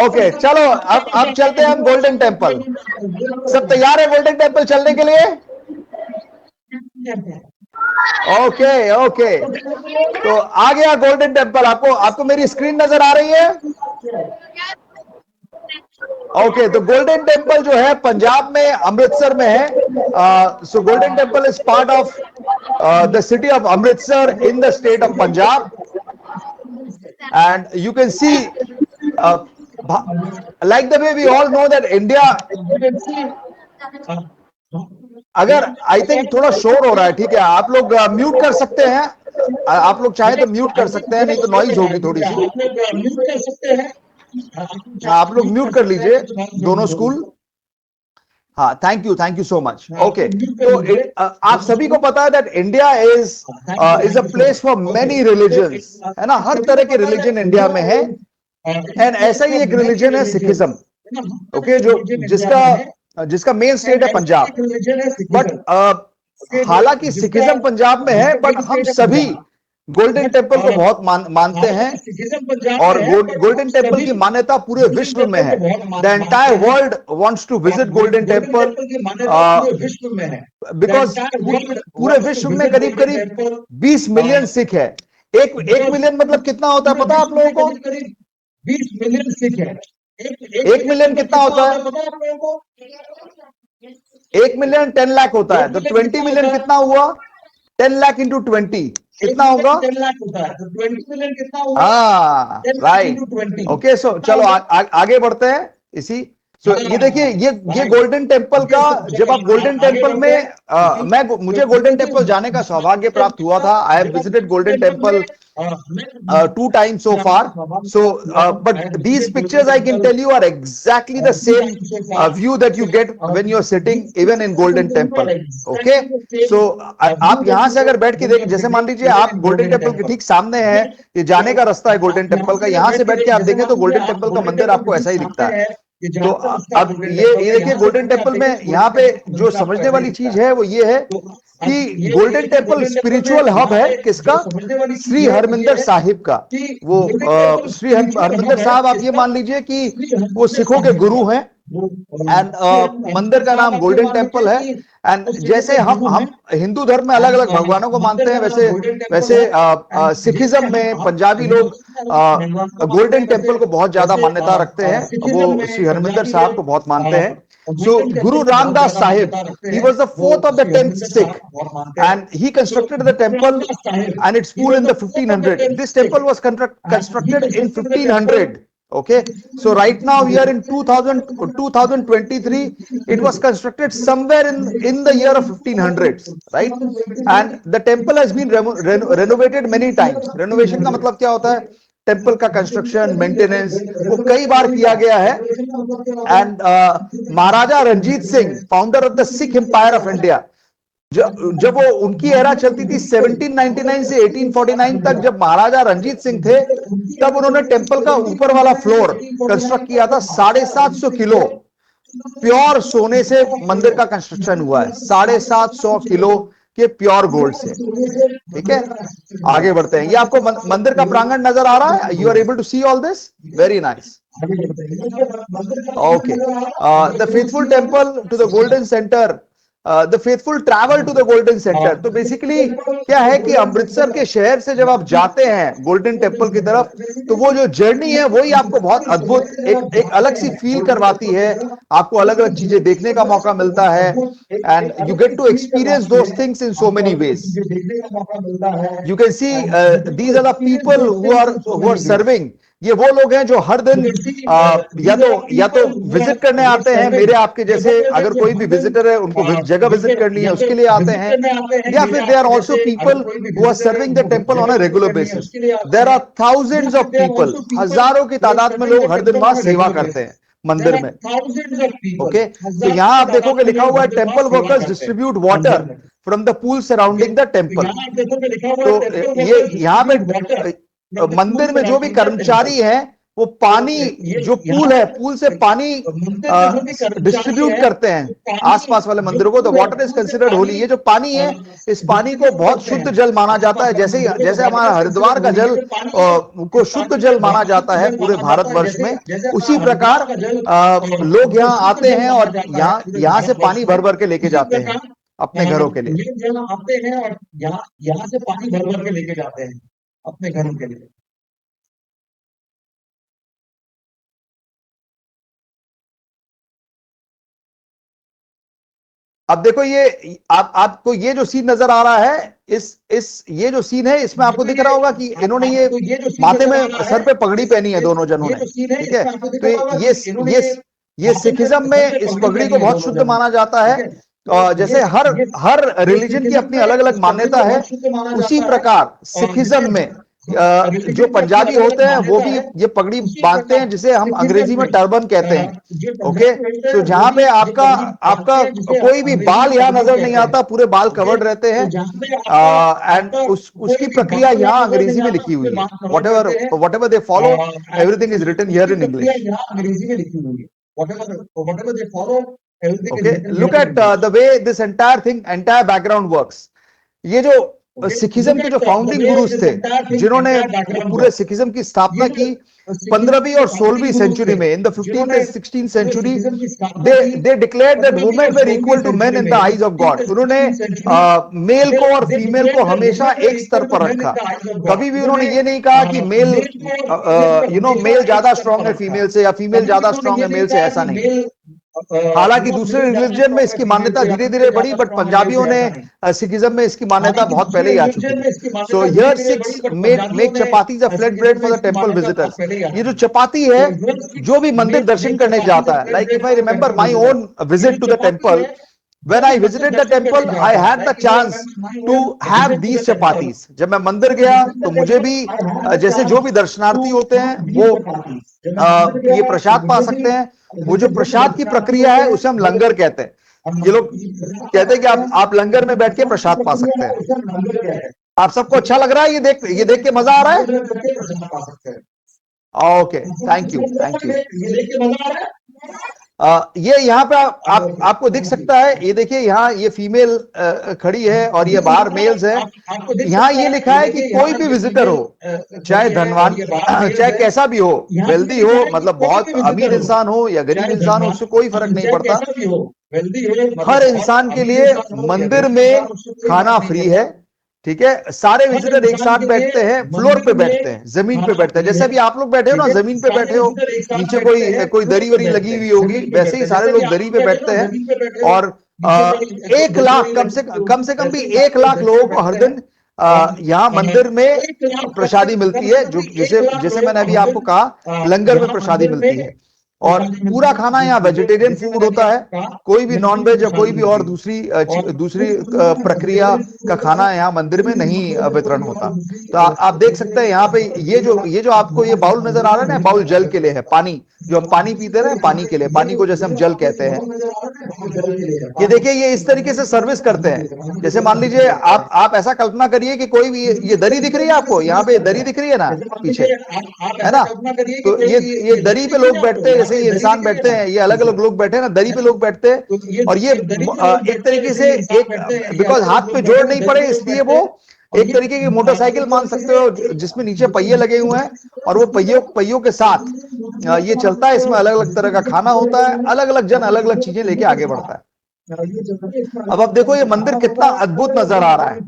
Okay, चलो अब चलते हैं हम गोल्डन टेंपल। सब तैयार है गोल्डन टेंपल चलने के लिए? ओके, तो आ गया गोल्डन टेंपल। आपको मेरी स्क्रीन नजर आ रही है? ओके, तो गोल्डन टेंपल जो है पंजाब में अमृतसर में है। सो golden temple is part of the city of Amritsar in the state of Punjab, and you can C like the way we all know that India, अगर आई थिंक थोड़ा शोर हो रहा है, ठीक है, आप लोग म्यूट कर सकते हैं। आप लोग चाहे तो म्यूट कर सकते हैं, नहीं तो नॉइज होगी थोड़ी सी। म्यूट कर सकते हैं। आप लोग म्यूट कर लीजिए दोनों स्कूल। हाँ, thank you so much. Okay, तो आप सभी को पता है that India is a place for many religions, है ना? हर तरह के रिलीजन इंडिया में है, एंड ऐसा ही एक रिलीजन है सिखिज्म। ओके, जिसका मेन स्टेट है पंजाब। बट हालांकि सिखिज्म पंजाब में है, बट हम सभी गोल्डन टेम्पल को बहुत मानते हैं और गोल्डन टेम्पल की मान्यता पूरे विश्व में है। The entire world wants to visit golden temple विश्व में है, बिकॉज पूरे विश्व में करीब करीब 20 मिलियन सिख है। एक मिलियन मतलब कितना होता है पता है आप लोगों को? 20 मिलियन सिख है। एक मिलियन कितना होता है? पता है आप लोगों को? 1 मिलियन 10 लाख होता है, तो 20 मिलियन कितना हुआ? 10 लाख इंटू 20 कितना होगा? 10 लाख होता है, तो 20 मिलियन कितना हुआ? हाँ, राइट। ओके, सो चलो आगे बढ़ते हैं इसी। सो ये देखिए, ये गोल्डन टेम्पल का, जब आप गोल्डन टेम्पल में मुझे गोल्डन टेम्पल जाने का सौभाग्य प्राप्त हुआ था। I have visited golden temple 2 times so far. So, but these pictures I can tell you are exactly the same view that you get when you're sitting even in Golden Temple. Okay, so आप यहां से अगर बैठ के देखें, जैसे मान लीजिए आप गोल्डन टेम्पल के ठीक सामने है, ये जाने का रास्ता है गोल्डन टेम्पल का, यहां से बैठ के आप देखें तो गोल्डन टेम्पल का मंदिर आपको ऐसा ही दिखता है। तो अब ये देखिए गोल्डन टेम्पल में यहाँ पे जो समझने वाली चीज है वो ये है कि गोल्डन टेम्पल स्पिरिचुअल हब है किसका? श्री हरमिंदर साहिब का। वो श्री हरमिंदर साहब, आप ये मान लीजिए कि वो सिखों के गुरु हैं। एंड मंदिर का नाम गोल्डन टेम्पल है। एंड जैसे हम हिंदू धर्म में अलग अलग भगवानों को मानते हैं, वैसे सिखिज्म में पंजाबी लोग गोल्डन टेम्पल को बहुत ज्यादा मान्यता रखते हैं, वो श्री हरमिंदर साहब को बहुत मानते हैं। So Guru Ramdas Sahib, he was the 4th of the 10th Sikh, and he constructed the temple and its pool in the 1500. This temple was constructed in 1500. Okay, so right now we are in 2023. It was constructed somewhere in the year of 1500s, right? And the temple has been renovated many times. Renovation का मतलब क्या होता है? Temple का construction, maintenance, वो कई बार किया गया है। And Maharaja Ranjit Singh, founder of the Sikh empire of India, जब वो उनकी एरा चलती थी 1799 से 1849 तक, जब महाराजा रंजीत सिंह थे, तब उन्होंने टेम्पल का ऊपर वाला फ्लोर कंस्ट्रक्ट किया था। 750 किलो प्योर सोने से मंदिर का कंस्ट्रक्शन हुआ है, 750 किलो के प्योर गोल्ड से। ठीक है, आगे बढ़ते हैं। ये आपको मंदिर का प्रांगण नजर आ रहा है? You are able to see all this? Very nice. Okay, the faithful temple to the golden center, the faithful travel to the golden center. तो बेसिकली क्या है कि अमृतसर के शहर से जब आप जाते हैं गोल्डन टेम्पल की तरफ, तो वो जो जर्नी है वही आपको बहुत अद्भुत, एक अलग सी फील करवाती है। आपको अलग अलग चीजें देखने का मौका मिलता है, and you get to experience those things in so many ways. You can see these are the people who are serving. ये वो लोग हैं जो हर दिन या तो विजिट करने आते हैं, मेरे आपके जैसे, अगर कोई भी विजिटर है उनको जगह विजिट करनी है उसके लिए आते हैं, या फिर they are also people who are serving the temple on a regular basis. There are thousands of people, हजारों की तादाद में लोग हर दिन वहां सेवा करते हैं मंदिर में। ओके, तो यहां आप देखोगे लिखा हुआ है, temple workers distribute water from the pool surrounding the temple. तो ये यहाँ पे मंदिर में जो भी कर्मचारी हैं, वो पानी, जो पूल है, पूल से पानी डिस्ट्रीब्यूट करते हैं आसपास वाले मंदिरों को। तो वाटर इज कंसिडर्ड होली। ये जो पानी है, इस पानी को बहुत शुद्ध जल माना जाता है। जैसे हमारा हरिद्वार का जल को शुद्ध जल माना जाता है पूरे भारतवर्ष में, उसी प्रकार लोग यहाँ आते हैं और यहाँ से पानी भर भर के लेके जाते हैं अपने घरों के लिए। आते हैं और यहाँ से पानी भर भर के लेके जाते हैं अपने घरों के लिए। अब देखो, ये आपको ये जो सीन नजर आ रहा है, ये जो सीन है, इसमें आपको दिख रहा होगा कि इन्होंने ये माथे में, सर पे पगड़ी पहनी है दोनों जनों ने। ठीक है, तो ये सिखिज्म में इस पगड़ी को बहुत शुद्ध माना जाता है। जैसे हर रिलीजन की अपनी अलग अलग मान्यता है, उसी प्रकार सिखिज्म में जो पंजाबी होते हैं वो भी ये पगड़ी बांधते हैं, जिसे हम अंग्रेजी में टर्बन कहते हैं। ओके, तो जहां पे आपका कोई भी बाल यहाँ नजर नहीं आता, पूरे बाल कवर्ड रहते हैं। एंड उसकी प्रक्रिया यहाँ अंग्रेजी में लिखी हुई है। Whatever they follow, everything is written here in English. अंग्रेजी में लिखी हुई है, whatever they follow, okay, look at the way this entire background works. ये जो सिखिज्म के जो फाउंडिंग गुरुज थे, जिन्होंने पूरे सिखिज्म की स्थापना की 15वीं और 16वीं सेंचुरी में, in the 15th and 16th century, they declared that women were equal to men in the eyes of God. उन्होंने मेल को और फीमेल को हमेशा एक स्तर पर रखा। कभी भी उन्होंने ये नहीं कहा कि मेल मेल ज्यादा स्ट्रांग है फीमेल से या फीमेल ज्यादा स्ट्रांग है मेल से, ऐसा नहीं। हालांकि दूसरे रिलीजन में इसकी मान्यता धीरे धीरे बढ़ी, बट पंजाबियों ने सिखिज्म में इसकी मान्यता बहुत पहले ही आ चुकी थी। So here six make chapatis a flat bread for the temple visitors. ये जो चपाती है, जो भी मंदिर दर्शन करने जाता है, like if I remember my own visit to the temple, when I visited the temple, I had the chance to have these chapatis. जब मैं मंदिर गया तो मुझे भी जैसे जो भी दर्शनार्थी होते हैं वो ये प्रसाद पा सकते हैं। वो जो प्रसाद की प्रक्रिया है उसे हम लंगर कहते हैं। ये लोग कहते हैं कि आप लंगर में बैठ के प्रसाद पा सकते हैं। आप सबको अच्छा लग रहा है ये देख के मजा आ रहा है? Okay, thank you. ये यहाँ पे आपको दिख सकता है, ये देखिए यहाँ ये फीमेल खड़ी है और ये बाहर मेल्स है। यहाँ ये लिखा है कि कोई भी विजिटर हो, चाहे धनवान, चाहे कैसा भी हो, वेल्दी हो, मतलब बहुत अमीर इंसान हो या गरीब इंसान हो, उससे कोई फर्क नहीं पड़ता। हर इंसान के लिए मंदिर में खाना फ्री है, ठीक है। सारे विजिटर एक साथ बैठते हैं, फ्लोर पे बैठते हैं, जमीन पे बैठते हैं। जैसे अभी आप लोग बैठे हो ना, जमीन पे बैठे हो, नीचे कोई दरी वरी लगी हुई होगी, वैसे ही सारे लोग दरी पे बैठते हैं। और 1 लाख कम से कम भी 1 लाख लोगों को हर दिन यहाँ मंदिर में प्रसादी मिलती है, जो जैसे मैंने अभी आपको कहा, लंगर में प्रसादी मिलती है। और पूरा खाना यहाँ वेजिटेरियन फूड होता है, कोई भी नॉन वेज या कोई भी और दूसरी प्रक्रिया का खाना यहाँ मंदिर में नहीं वितरण होता। तो आप देख सकते हैं यहाँ पे ये जो आपको ये बाउल नजर आ रहा है ना, बाउल जल के लिए है, पानी जो हम पानी पीते हैं, पानी के लिए, पानी को जैसे हम जल कहते हैं। ये देखिए ये इस तरीके से सर्विस करते हैं। जैसे मान लीजिए आप ऐसा कल्पना करिए कि कोई भी, ये दरी दिख रही है आपको, यहाँ पे दरी दिख रही है ना पीछे, है ना? तो ये दरी पे लोग बैठते हैं, जैसे ये इंसान बैठते हैं, ये अलग अलग लोग बैठे हैं ना, दरी पे लोग बैठते हैं। और ये एक तरीके से बिकॉज हाथ पे जोड़ नहीं पड़े, इसलिए वो एक तरीके की मोटरसाइकिल मान सकते हो, जिसमें नीचे पहिए लगे हुए हैं, और वो पहियों के साथ ये चलता है। इसमें अलग अलग तरह का खाना होता है, अलग अलग जन अलग अलग चीजें लेके आगे बढ़ता है। अब देखो ये मंदिर कितना अद्भुत नजर आ रहा है।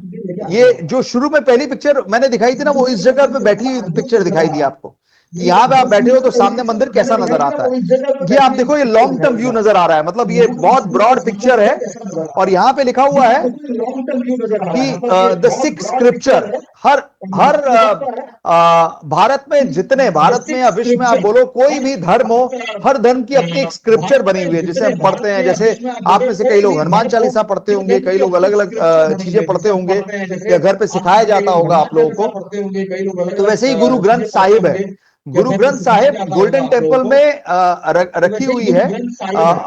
ये जो शुरू में पहली पिक्चर मैंने दिखाई थी ना, वो इस जगह पे बैठी हुई पिक्चर दिखाई दी आपको। यहाँ पे आप बैठे हो तो सामने मंदिर कैसा नजर आता है। ये आप देखो, ये लॉन्ग टर्म व्यू नजर आ रहा है, मतलब ये बहुत ब्रॉड पिक्चर है। और यहाँ पे लिखा हुआ है कि द 6 स्क्रिप्चर, हर भारत में या विश्व में आप बोलो, कोई भी धर्म हो, हर धर्म की अपनी एक स्क्रिप्चर बनी हुई है जिसे हम पढ़ते हैं। जैसे आप में से कई लोग हनुमान चालीसा पढ़ते होंगे, कई लोग अलग अलग चीजें पढ़ते होंगे, या घर पे सिखाया जाता होगा आप लोगों को। तो वैसे ही गुरु ग्रंथ साहिब है। गुरु ग्रंथ साहिब गोल्डन टेम्पल में रखी हुई है,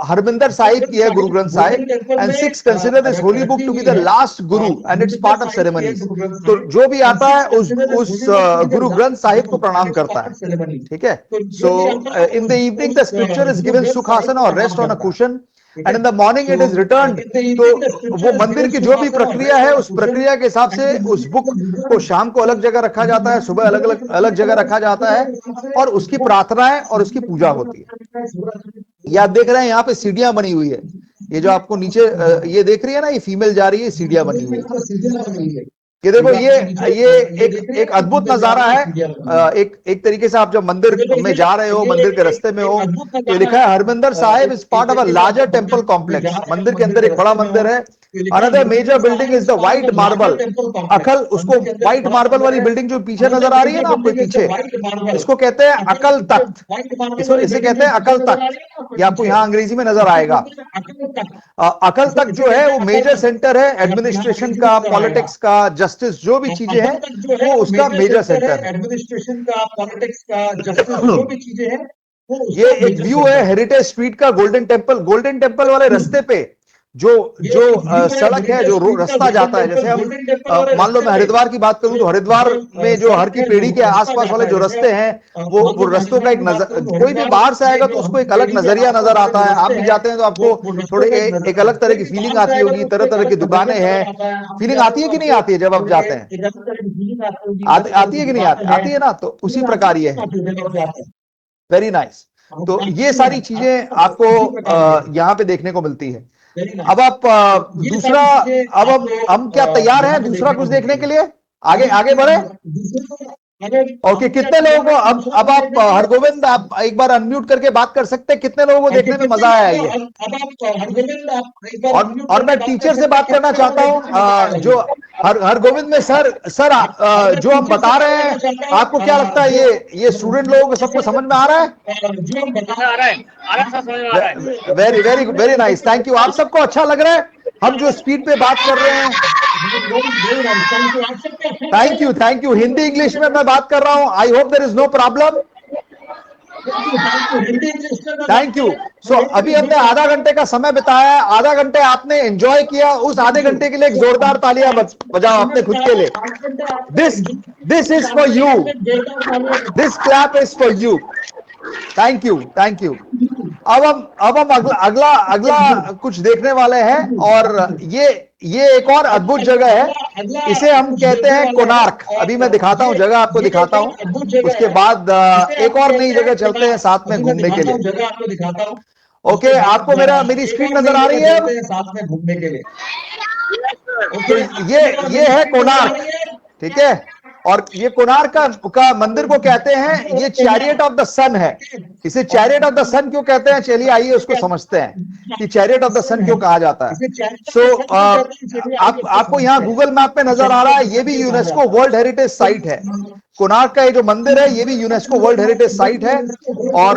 हरमिंदर साहिब की है Guru Granth Sahib. And 6 consider this holy book to be the last guru and its part of ceremonies. तो जो भी आता है उस गुरु ग्रंथ साहिब को प्रणाम करता है, ठीक है। So in the evening the scripture is given Sukhasan और rest on a cushion, and in the morning it is return. तो वो मंदिर की जो भी प्रक्रिया है, उस प्रक्रिया के हिसाब से उस बुक को शाम को अलग जगह रखा जाता है, सुबह अलग जगह रखा जाता है, और उसकी प्रार्थनाएं और उसकी पूजा होती है। ये आप देख रहे हैं यहाँ पे सीढ़ियां बनी हुई है। ये जो आपको नीचे ये देख रही है ना, ये फीमेल जा रही है, सीढ़ियां बनी हुई है। ये देखो, ये एक अद्भुत नजारा है। एक तरीके से आप जब मंदिर में जा रहे हो, मंदिर के रास्ते में हो, तो लिखा है Harmandir Sahib is part of a larger temple complex. मंदिर के अंदर एक बड़ा मंदिर है। Another major building is the white marble Akal, उसको व्हाइट मार्बल वाली बिल्डिंग जो पीछे नजर आ रही है ना आपको पीछे, इसको कहते हैं अकल तख्त। इसे कहते हैं अकल तख्त। ये आपको यहाँ अंग्रेजी में नजर आएगा। अकल तख्त जो है वो मेजर सेंटर है एडमिनिस्ट्रेशन का, पॉलिटिक्स का, जस्टिस, जो भी चीजें हैं वो उसका मेजर सेंटर है। एडमिनिस्ट्रेशन का, पॉलिटिक्स का, जस्टिस, जो भी चीजें हैं। ये एक व्यू है हेरिटेज स्ट्रीट का, गोल्डन टेम्पल वाले रास्ते पे जो जो सड़क है, जो रास्ता जाता है, जैसे हम मान लो मैं हरिद्वार की बात करूं तो हरिद्वार में जो हर की पेड़ी के आसपास वाले जो रास्ते हैं वो रास्तों का एक नजर, कोई भी बाहर से आएगा तो उसको एक अलग नजरिया नजर आता है। आप भी जाते हैं तो आपको थोड़े एक अलग तरह की फीलिंग आती होगी, तरह तरह की दुकानें हैं, फीलिंग आती है कि नहीं आती है जब आप जाते हैं? आती है कि नहीं आती है ना? तो उसी प्रकार ये है। Very nice. तो ये सारी चीजें आपको यहाँ पे देखने को मिलती है। अब आप दूसरा, अब हम क्या तैयार हैं दूसरा कुछ देखने के लिए? आगे आगे बढ़े। ओके, कितने लोगों को अब आप हरगोविंद, आप एक बार अनम्यूट करके बात कर सकते हैं, कितने लोगों को देखने में मजा आया ये? और मैं टीचर से बात करना चाहता हूं, जो हरगोविंद में सर जो हम बता रहे हैं, आपको क्या लगता है ये स्टूडेंट लोगों को सबको समझ में आ रहा है? Very very very nice, thank you. आप सबको अच्छा लग रहा है हम जो स्पीड पे बात कर रहे हैं? Thank you. हिंदी इंग्लिश में मैं बात कर रहा हूं, I hope there is no problem. Thank you. So अभी हमने आधा घंटे का समय बिताया है, आधा घंटे आपने एंजॉय किया, उस आधे घंटे के लिए एक जोरदार तालियां बजाओ अपने खुद के लिए। This is for you, this clap is for you. Thank you. अब हम अगला कुछ देखने वाले हैं, और ये एक और अद्भुत जगह है, इसे हम कहते हैं कोणार्क। अभी मैं दिखाता हूं, जगह आपको दिखाता हूं, उसके बाद एक और नई जगह चलते हैं साथ में घूमने के लिए। ओके, आपको मेरी स्क्रीन नजर आ रही है साथ में घूमने के लिए? तो ये है कोणार्क, ठीक है। और ये कोणार्क का मंदिर को कहते हैं, ये चैरियट ऑफ द सन है। इसे चैरियट ऑफ द सन क्यों कहते हैं, चलिए आइए उसको समझते हैं कि चैरियट ऑफ द सन क्यों कहा जाता है। सो आपको यहाँ गूगल मैप पे नजर आ रहा है, ये भी यूनेस्को वर्ल्ड हेरिटेज साइट है। कोणार्क का ये जो मंदिर है ये भी यूनेस्को वर्ल्ड हेरिटेज साइट है। और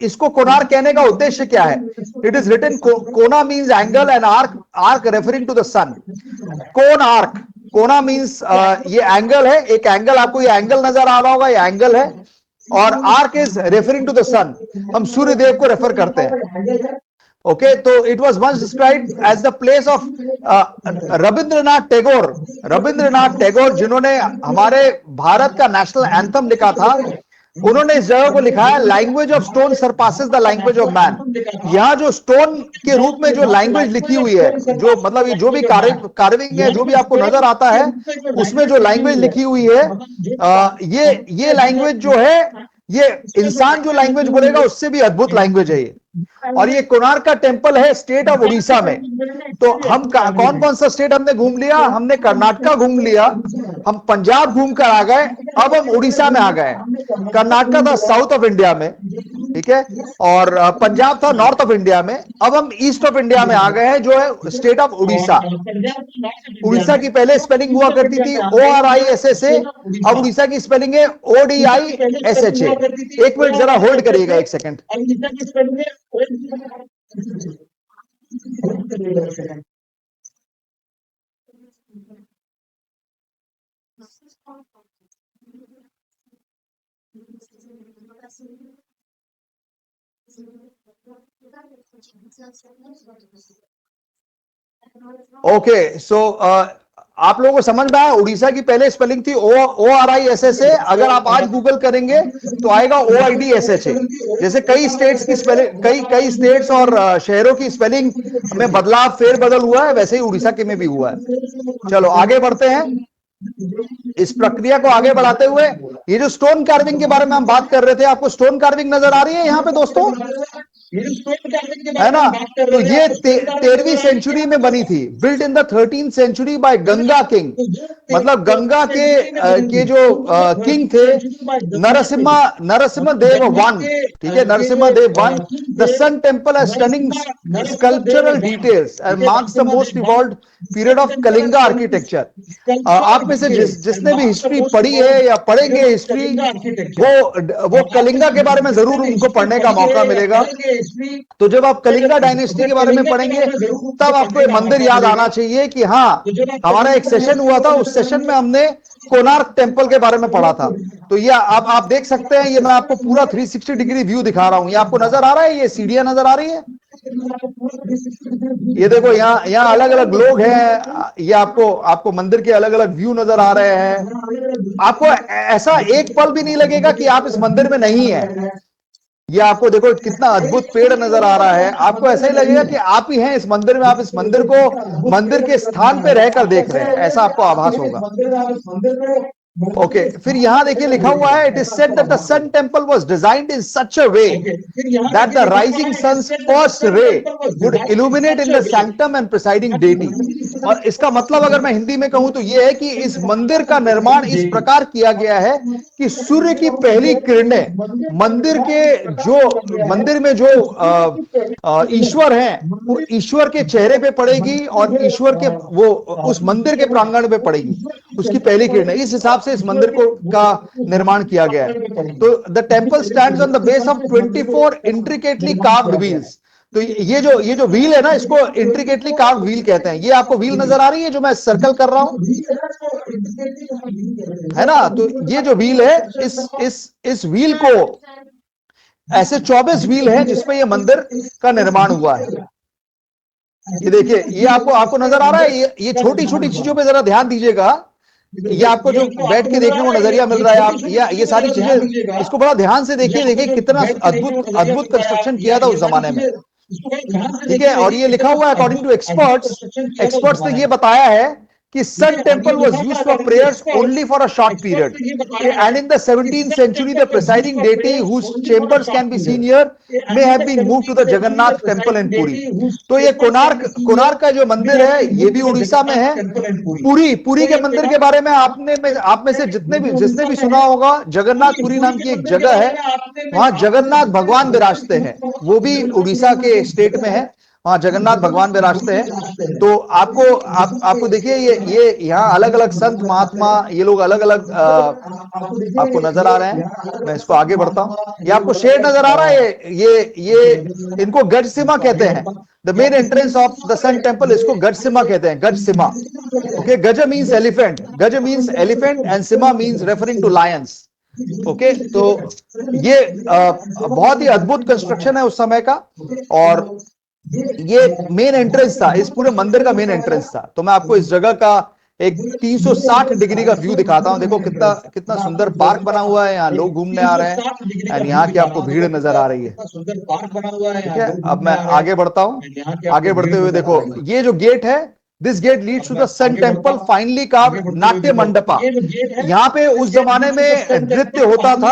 इसको कोणार्क कहने का उद्देश्य क्या है? इट इज रिटन, कोना मीन्स एंगल एंड आर्क referring to the sun. Konark, कोना मीन्स ये एंगल है, एक एंगल, आपको ये एंगल नजर आ रहा होगा, ये एंगल है। और आर्क is referring to the sun, हम सूर्य देव को रेफर करते हैं। ओके, तो it was once described as the place of Rabindranath Tagore, जिन्होंने हमारे भारत का नेशनल एंथम लिखा था, उन्होंने इस जगह को लिखा है, language of stone surpasses the language of man. यहाँ जो स्टोन के रूप में जो लैंग्वेज लिखी हुई है, जो मतलब ये जो भी कार्विंग है, जो भी आपको नजर आता है, उसमें जो लैंग्वेज लिखी हुई है, ये लैंग्वेज जो है, ये इंसान जो लैंग्वेज बोलेगा उससे भी अद्भुत लैंग्वेज है ये। और ये कोणार्क का टेम्पल है स्टेट ऑफ उड़ीसा में। तो हम कौन कौन सा स्टेट हमने घूम लिया? हमने कर्नाटका घूम लिया, हम पंजाब घूम कर आ गए, अब हम उड़ीसा में आ गए। कर्नाटका था साउथ ऑफ इंडिया में, ठीक है, और पंजाब था नॉर्थ ऑफ इंडिया में, अब हम ईस्ट ऑफ इंडिया में आ गए हैं, जो है स्टेट ऑफ उड़ीसा। उड़ीसा की पहले स्पेलिंग हुआ करती थी ORISSA, अब उड़ीसा की स्पेलिंग है ODISHA। एक मिनट जरा होल्ड करिएगा, एक सेकंड। ओके, सो आप लोगों को समझ में आया? उड़ीसा की पहले स्पेलिंग थी ORISSA, अगर आप आज गूगल करेंगे तो आएगा OIDSHA। जैसे कई स्टेट्स की स्पेलिंग, कई स्टेट्स और शहरों की स्पेलिंग में बदलाव, फेरबदल हुआ है, वैसे ही उड़ीसा के में भी हुआ है। चलो आगे बढ़ते हैं। इस प्रक्रिया को आगे बढ़ाते हुए, ये जो स्टोन कार्विंग के बारे में हम बात कर रहे थे, आपको स्टोन कार्विंग नजर आ रही है यहाँ पे दोस्तों, है ना? तो ये 13वीं सेंचुरी में बनी थी, built in the 13th century by Ganga king. मतलब गंगा के जो किंग थे, नरसिम्हा देव वन, ठीक है, Narasimha Dev one. The sun temple has stunning sculptural details and marks the most evolved period of Kalinga architecture. आप में से जिसने भी हिस्ट्री पढ़ी है या पढ़ेंगे हिस्ट्री, वो कलिंगा के बारे में जरूर उनको पढ़ने का मौका मिलेगा। तो जब आप कलिंगा डायनेस्टी के बारे में पढ़ेंगे, तब आपको ये मंदिर याद आना चाहिए कि हाँ, हमारा एक सेशन हुआ था, उस सेशन में हमने कोणार्क टेम्पल के बारे में पढ़ा था। तो ये आप देख सकते हैं, ये मैं आपको पूरा 360 डिग्री व्यू दिखा रहा हूं। ये आपको नजर आ रहा है, ये सीढ़ियां नजर आ रही है, ये देखो यहाँ अलग अलग लोग हैं, ये आपको मंदिर के अलग अलग व्यू नजर आ रहे हैं। आपको ऐसा एक पल भी नहीं लगेगा कि आप इस मंदिर में नहीं है। ये आपको देखो कितना अद्भुत पेड़ नजर आ रहा है, आपको ऐसा ही लगेगा कि आप ही हैं इस मंदिर में, आप इस मंदिर को मंदिर के स्थान पे रहकर देख रहे हैं, ऐसा आपको आभास होगा। ओके, फिर यहां देखिए लिखा हुआ है, it is said that the sun temple was designed in such a way that the rising sun's first ray would illuminate in the sanctum and presiding deity. और इसका मतलब अगर मैं हिंदी में कहूं तो यह है कि इस मंदिर का निर्माण इस प्रकार किया गया है कि सूर्य की पहली किरणें मंदिर में जो ईश्वर हैं वो ईश्वर के चेहरे पे पड़ेगी और ईश्वर के वो उस मंदिर के प्रांगण पे पड़ेगी, उसकी पहली किरणें। इस हिसाब से इस मंदिर का निर्माण किया गया है। तो the temple stands on the base of 24 intricately carved wheels. तो ये जो व्हील है ना, इसको इंट्रिकेटली कार्व्ड व्हील कहते हैं। ये आपको व्हील नजर आ रही है जो मैं सर्कल कर रहा हूं, है ना? तो ये जो व्हील है, इस व्हील को ऐसे 24 व्हील हैं जिसमें ये मंदिर का निर्माण हुआ है। ये देखिए, ये आपको नजर आ रहा है, ये छोटी छोटी चीजों पे जरा ध्यान दीजिएगा। ये आपको जो बैठ के देखने को नजरिया मिल रहा है, आप ये सारी चीजें इसको बड़ा ध्यान से देखिए कितना अद्भुत कंस्ट्रक्शन किया था उस जमाने में, ठीक है। और ये लिखा हुआ है अकॉर्डिंग टू एक्सपर्ट्स ने ये बताया है कि sun temple was used for prayers only for a short period and in the 17th century the presiding deity whose chambers can be seen here may have been moved to the Jagannath temple in Puri. तो ये कोणार्क का जो मंदिर है ये भी उड़ीसा में है। पुरी के मंदिर के बारे में आप में से जिसने भी सुना होगा, जगन्नाथपुरी नाम की एक जगह है, वहां जगन्नाथ भगवान विराजते हैं, वो भी उड़ीसा के स्टेट में है, वहां जगन्नाथ भगवान विराजते हैं। तो आपको देखिए ये यहाँ अलग अलग संत महात्मा, ये लोग अलग अलग आपको नजर आ रहे हैं। मैं इसको आगे बढ़ता हूं, ये आपको शेर नजर आ रहा है, ये इनको गजसिमा कहते हैं। The main entrance of the sun temple, इसको गजसिमा कहते हैं, Gajasima. Okay, gaj means elephant and sima means referring to lions. Okay, तो ये बहुत ही अद्भुत कंस्ट्रक्शन है उस समय का, और ये मेन एंट्रेंस था, इस पूरे मंदिर का मेन एंट्रेंस था। तो मैं आपको इस जगह का एक 360 डिग्री का व्यू दिखाता हूं। देखो कितना सुंदर पार्क बना हुआ है, यहाँ लोग घूमने आ रहे हैं एंड यहाँ की आपको भीड़ नजर आ रही है, ठीक है। अब मैं आगे बढ़ता हूं, आगे बढ़ते हुए देखो ये जो गेट है, this gate leads to the sun temple finely carved natya mandapa. यहाँ पे उस जमाने में नृत्य होता था,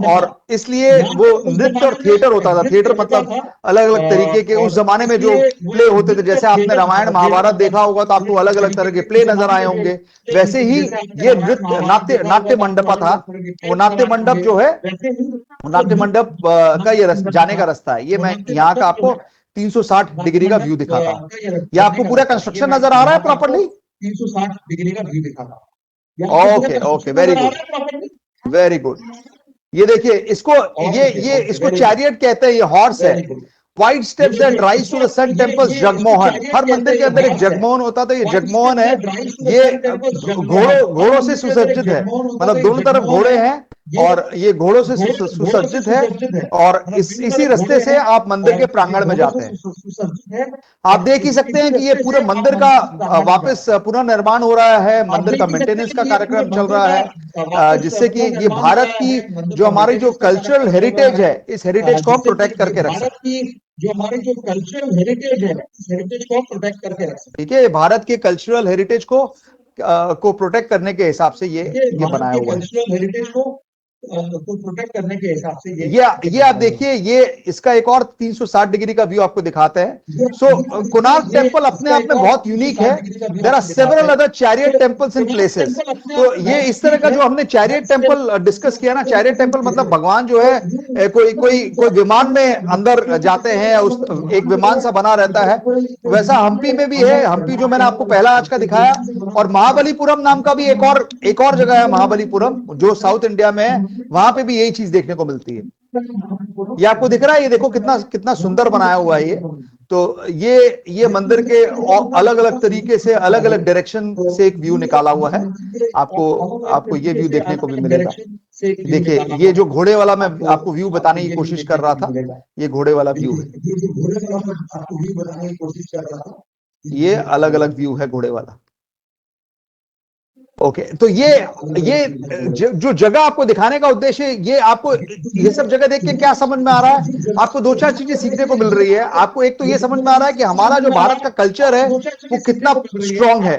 और इसलिए वो नृत्य और थिएटर होता था। थिएटर मतलब अलग अलग तरीके के उस जमाने में जो प्ले होते थे, जैसे आपने रामायण महाभारत देखा होगा तो आपको अलग अलग तरह के प्ले नजर आए होंगे, वैसे ही ये नाट्य मंडपा था। वो नाट्य मंडप जो है, नाट्य मंडप का ये जाने का रास्ता है। ये मैं यहाँ का आपको 360 डिग्री का व्यू दिखाता हूँ। ये आपको पूरा कंस्ट्रक्शन नजर आ रहा है प्रॉपर्ली? 360 डिग्री का व्यू दिखाता हूँ। Okay, very good. ये देखिए, इसको चैरियट कहते हैं, ये हॉर्स है। Wide steps that rise to the sun temple Jagamohan. हर मंदिर के अंदर एक जगमोहन होता था, ये जगमोहन है। ये घोड़ों से सुसज्जित है, मतलब दोनों तरफ घोड़े हैं और ये घोड़ों से सुसज्जित है, और इसी रास्ते से आप मंदिर के प्रांगण में जाते हैं। आप देख ही सकते हैं कि ये पूरे मंदिर का वापस पुनर्निर्माण हो रहा है, मंदिर का मेंटेनेंस का कार्यक्रम चल रहा है, जिससे कि ये भारत की जो हमारी जो कल्चरल हेरिटेज है, इस हेरिटेज को हम प्रोटेक्ट करके रख सकते हैं। जो हमारी जो कल्चरल हेरिटेज है, इस हेरिटेज को प्रोटेक्ट करके रख सकते हैं। ठीक है, भारत के कल्चरल हेरिटेज को प्रोटेक्ट करने के हिसाब से ये बनाया हुआ है। कल्चरल हेरिटेज को प्रोटेक्ट करने के हिसाब से ये आप देखिए, ये इसका एक और 360 डिग्री का व्यू आपको दिखाते हैं। सो कोणार्क टेम्पल अपने आप में बहुत यूनिक है। There are several other chariot temples in places. तो ये इस तरह का जो हमने चैरियट टेम्पल डिस्कस किया ना, चैरियट टेम्पल मतलब भगवान जो है कोई विमान में अंदर जाते हैं, उस एक विमान सा बना रहता है, वैसा हम्पी में भी है। हम्पी जो मैंने आपको पहला आज का दिखाया, और महाबलीपुरम नाम का भी एक और जगह है, महाबलीपुरम, जो साउथ इंडिया में है, वहां पे भी यही चीज देखने को मिलती है। ये आपको दिख रहा है, ये देखो कितना सुंदर बनाया हुआ है ये। तो ये मंदिर के अलग अलग तरीके से, अलग अलग डायरेक्शन से एक व्यू निकाला हुआ है। आपको ये व्यू देखने को भी मिलेगा। से एक व्यू देखिए निकाला ये हूं। जो घोड़े वाला मैं आपको व्यू बताने की ये कोशिश देखने कर रहा को था, मिलेगा। ये घोड़े वाला व्यू है। ये जो घोड़े वाला मैं आपको व्यू बताने की कोशिश कर रहा था, ये अलग अलग व्यू है घोड़े वाला। ओके तो ये जो जगह आपको दिखाने का उद्देश्य, ये आपको ये सब जगह देख के क्या समझ में आ रहा है? आपको दो चार चीजें सीखने को मिल रही है। आपको एक तो ये समझ में आ रहा है कि हमारा जो भारत का कल्चर है वो कितना स्ट्रांग है।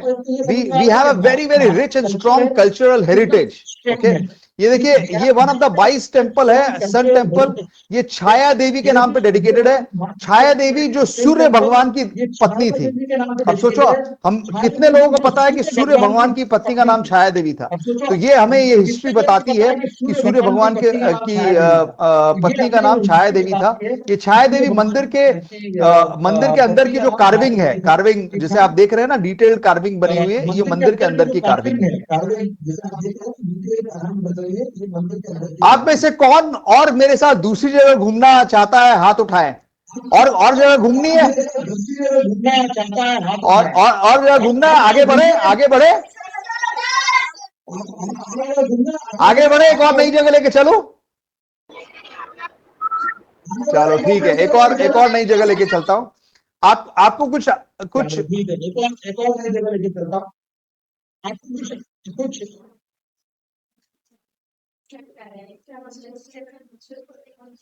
We have a very very rich and strong cultural heritage. Okay ये देखिए, ये वन ऑफ द 22 टेम्पल है, सन टेम्पल। ये छाया देवी के नाम पे डेडिकेटेड है। छाया देवी जो सूर्य भगवान की पत्नी थी। अब सोचो, हम कितने लोगों को पता है कि सूर्य भगवान की पत्नी का नाम छाया देवी था। तो ये हमें ये हिस्ट्री बताती है कि सूर्य भगवान की पत्नी का नाम छाया देवी था। ये छाया देवी मंदिर के अंदर की जो कार्विंग है, कार्विंग जैसे आप देख रहे हैं ना, डिटेल्ड कार्विंग बनी हुई है, ये मंदिर के अंदर की कार्विंग है। आप में से कौन और मेरे साथ दूसरी जगह घूमना चाहता है? हाथ उठाएं। और जगह घूमनी है, और जगह घूमना है। आगे बढ़े, आगे बढ़े, आगे बढ़े, एक और नई जगह लेके चलो। चलो ठीक है, एक और नई जगह लेके चलता हूं। आपको कुछ ठीक है, एक और नई जगह लेके चलता हूं। आपको कुछ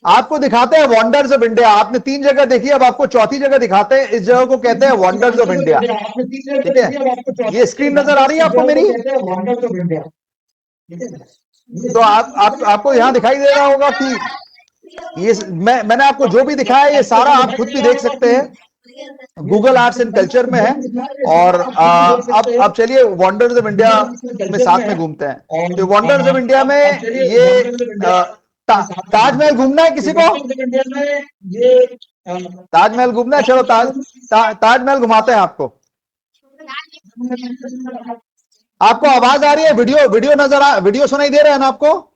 आपको दिखाते हैं वंडर्स ऑफ इंडिया। आपने 3 जगह देखी, अब आपको चौथी जगह दिखाते हैं। इस जगह को कहते हैं वंडर्स ऑफ इंडिया। ठीक है, ये स्क्रीन नजर आ रही है आपको मेरी? तो आपको यहां दिखाई दे रहा होगा कि ये मैंने आपको जो भी दिखाया, ये सारा आप खुद भी देख सकते हैं, गूगल आर्ट्स एंड कल्चर में है। और अब चलिए वंडर्स ऑफ इंडिया में साथ में घूमते हैं। तो वंडर्स ऑफ इंडिया में ये ताजमहल घूमना है किसी को? ताजमहल घूमना है? चलो ताजमहल घुमाते हैं आपको। आपको आवाज आ रही है? वीडियो सुनाई दे रहा है ना आपको?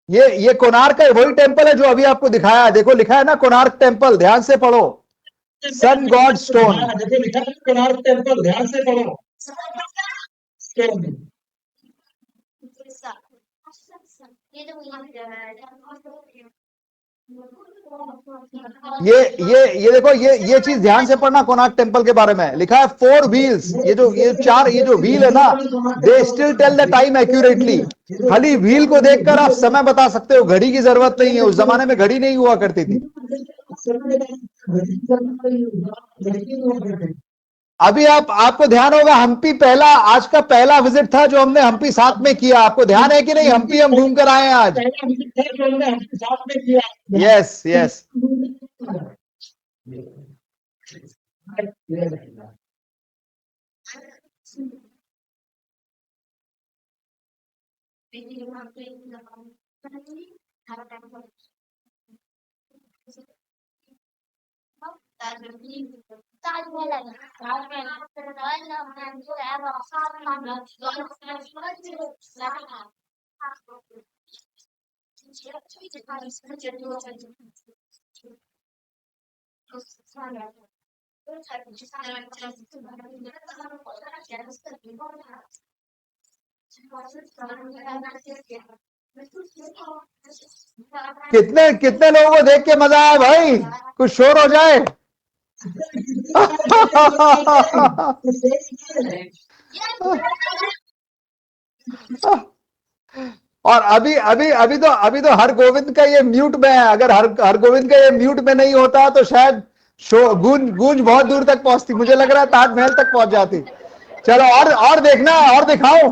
ये कोणार्क का वही टेम्पल है जो अभी आपको दिखाया है। देखो लिखा है ना कोणार्क टेम्पल, ध्यान से पढ़ो। Sun god stone. देखो लिखा है कोणार्क टेम्पल, ध्यान से पढ़ो। ये देखो, ये चीज ध्यान से पढ़ना। कोणार्क टेम्पल के बारे में लिखा है 4 व्हील्स। ये जो व्हील है ना, they still tell the time accurately. खाली व्हील को देखकर आप समय बता सकते हो, घड़ी की जरूरत नहीं है। उस जमाने में घड़ी नहीं हुआ करती थी। अभी आपको ध्यान होगा, हम्पी आज का पहला विजिट था जो हमने हम्पी साथ में किया। आपको ध्यान है कि नहीं? हम्पी हम घूम कर आए हैं आज। Yes yes. कितने कितने लोगों को देख के मजा आया भाई? कुछ शोर हो जाए। और अभी तो हर गोविंद का ये म्यूट में है। अगर हर गोविंद का ये म्यूट में नहीं होता तो शायद गूंज बहुत दूर तक पहुंचती। मुझे लग रहा है ताजमहल तक पहुंच जाती। चलो और देखना, और दिखाओ।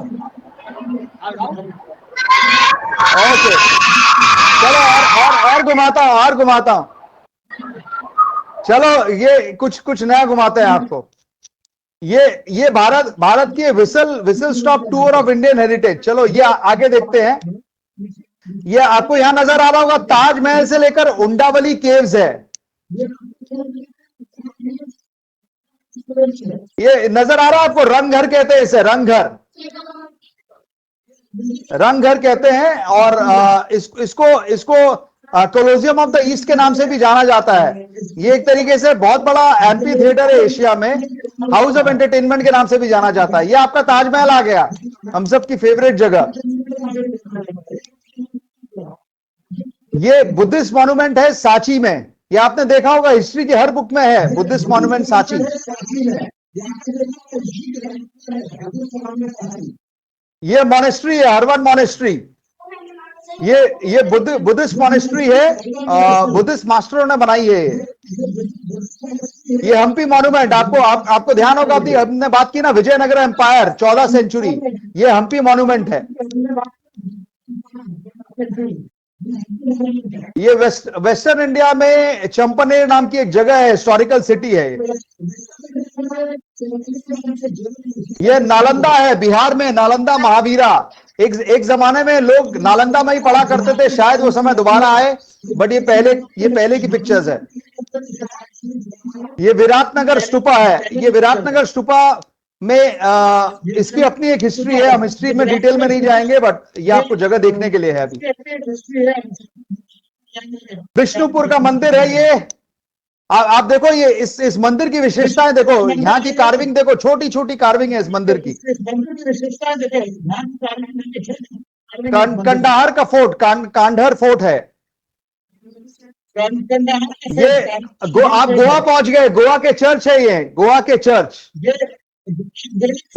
ओके चलो और घुमाता हूं। चलो ये कुछ नया घुमाते हैं आपको। ये भारत की whistle stop tour of Indian heritage. चलो ये आगे देखते हैं। ये आपको यहां नजर आ रहा होगा, ताजमहल से लेकर उंडावली केव्स है। ये नजर आ रहा है आपको, रंगघर कहते हैं इसे, रंगघर कहते हैं। और इसको कोलोजियम ऑफ द ईस्ट के नाम से भी जाना जाता है। ये एक तरीके से बहुत बड़ा एम्पी थिएटर है एशिया में, हाउस ऑफ एंटरटेनमेंट के नाम से भी जाना जाता है। ये आपका ताजमहल आ गया, हम सब की फेवरेट जगह। ये बुद्धिस्ट मॉन्यूमेंट है सांची में। ये आपने देखा होगा, हिस्ट्री की हर बुक में है, बुद्धिस्ट मॉन्यूमेंट सांची। ये मॉनेस्ट्री है, हरवन मॉनेस्ट्री। ये बुद्धिस्ट मॉनेस्ट्री है, बुद्धिस्ट मास्टरों ने बनाई है। ये हम्पी मॉन्यूमेंट, आपको ध्यान होगा, हमने बात की ना विजयनगर एम्पायर 14 सेंचुरी, ये हम्पी मॉन्यूमेंट है। ये वेस्टर्न इंडिया में चंपानेर नाम की एक जगह है, हिस्टोरिकल सिटी है। ये नालंदा है, बिहार में नालंदा महावीरा। एक जमाने में लोग नालंदा में ही पढ़ा करते थे, शायद वो समय दोबारा आए, बट ये पहले की पिक्चर्स है। ये विराटनगर स्तूपा है। ये विराटनगर स्तूपा में इसकी अपनी एक हिस्ट्री है, हम हिस्ट्री में डिटेल में नहीं जाएंगे, बट ये आपको जगह देखने के लिए है। अभी विष्णुपुर का मंदिर है ये। आप देखो, ये इस मंदिर की विशेषताएं देखो, यहाँ की कार्विंग देखो, छोटी छोटी कार्विंग है इस मंदिर की। कंडाहर का फोर्ट, कांडहर फोर्ट है ये। आप गोवा पहुंच गए, गोवा के चर्च है ये, गोवा के चर्च।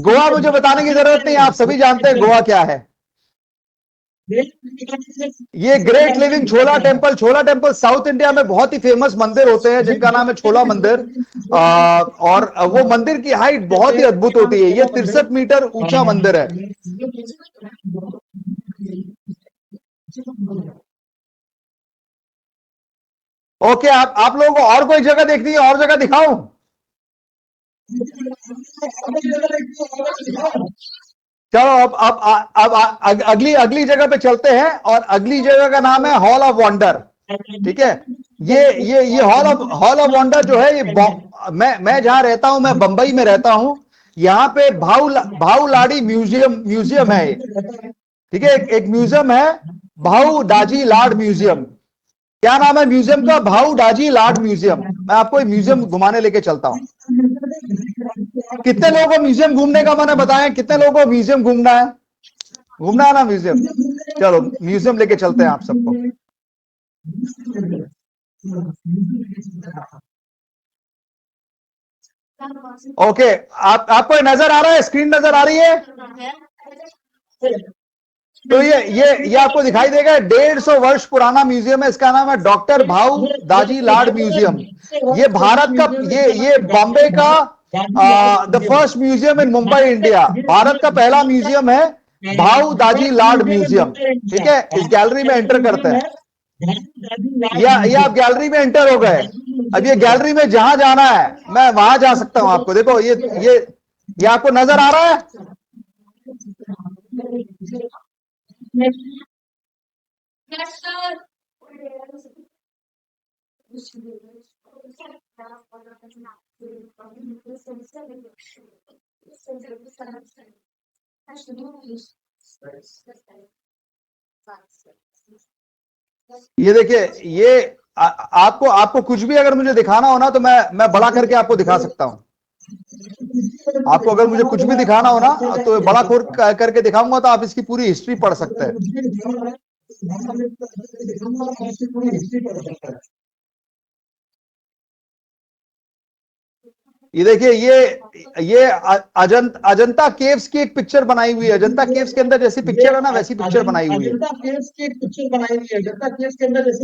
गोवा मुझे बताने की जरूरत नहीं, आप सभी जानते हैं गोवा क्या है। ये ग्रेट लिविंग छोला टेम्पल साउथ इंडिया में बहुत ही फेमस मंदिर होते हैं जिनका नाम है छोला मंदिर। और वो मंदिर की हाइट बहुत ही अद्भुत होती है। ये 63 मीटर ऊंचा मंदिर है। ओके, आप लोगों को और कोई जगह देखनी है, और जगह दिखाऊं? चलो अब अगली जगह पे चलते हैं, और अगली जगह का नाम है हॉल ऑफ वंडर। ठीक है, ये हॉल ऑफ वंडर जो है, ये मैं जहां रहता हूं, मैं बंबई में रहता हूं। यहाँ पे भाऊ लाड़ी म्यूजियम है। ठीक है, एक म्यूजियम है, भाऊ दाजी लाड म्यूजियम। क्या नाम है म्यूजियम का? भाऊ दाजी लाड म्यूजियम। मैं आपको एक म्यूजियम घुमाने लेके चलता हूं। कितने लोगों को म्यूजियम घूमने का मन है, बताएं कितने लोगों को म्यूजियम घूमना है ना म्यूजियम? चलो म्यूजियम लेके चलते हैं आप सबको। ओके, आपको नजर आ रहा है, स्क्रीन नजर आ रही है? तो ये आपको दिखाई देगा, 150 वर्ष पुराना म्यूजियम है। इसका नाम है डॉक्टर भाऊ दाजी लाड म्यूजियम। ये भारत का, ये बॉम्बे का the first museum in Mumbai India. Bharat का पहला म्यूजियम है भाऊ दाजी लाड म्यूजियम। ठीक है, इस गैलरी में एंटर करते हैं। ये आप गैलरी में एंटर हो गए। अब ये गैलरी में जहां जाना है मैं वहां जा सकता हूं। आपको देखो, ये आपको नजर आ रहा है? ये देखिए, ये आपको कुछ भी अगर मुझे दिखाना हो ना, तो मैं बड़ा करके आपको दिखा सकता हूं। आपको अगर मुझे कुछ भी दिखाना हो ना, तो बड़ा करके दिखाऊंगा, तो आप इसकी पूरी हिस्ट्री पढ़ सकते हैं। ये देखिए, ये अजंता केव्स की एक पिक्चर बनाई हुई है। अजंता केव्स के अंदर जैसी पिक्चर है ना, वैसी पिक्चर बनाई हुई है।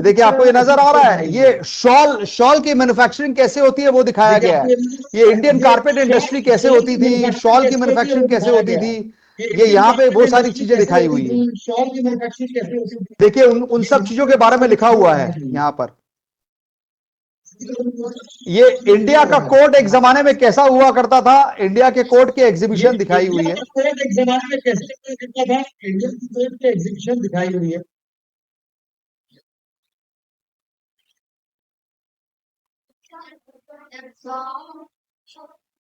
देखिए, आपको ये नजर आ रहा है? ये शॉल की मैन्युफैक्चरिंग कैसे होती है वो दिखाया गया है। ये इंडियन कारपेट इंडस्ट्री कैसे होती थी, शॉल की मैन्युफैक्चरिंग कैसे होती थी, ये यहाँ पे वो सारी चीजें दिखाई हुई है। देखिए, उन सब चीजों के बारे में लिखा हुआ है यहाँ पर। ये इंडिया का कोर्ट एक जमाने में कैसा हुआ करता था, इंडिया के कोर्ट की एग्जीबिशन दिखाई हुई है। कोर्ट एक जमाने में कैसे करता था, इंडिया की कोर्ट की एग्जीबिशन दिखाई हुई है।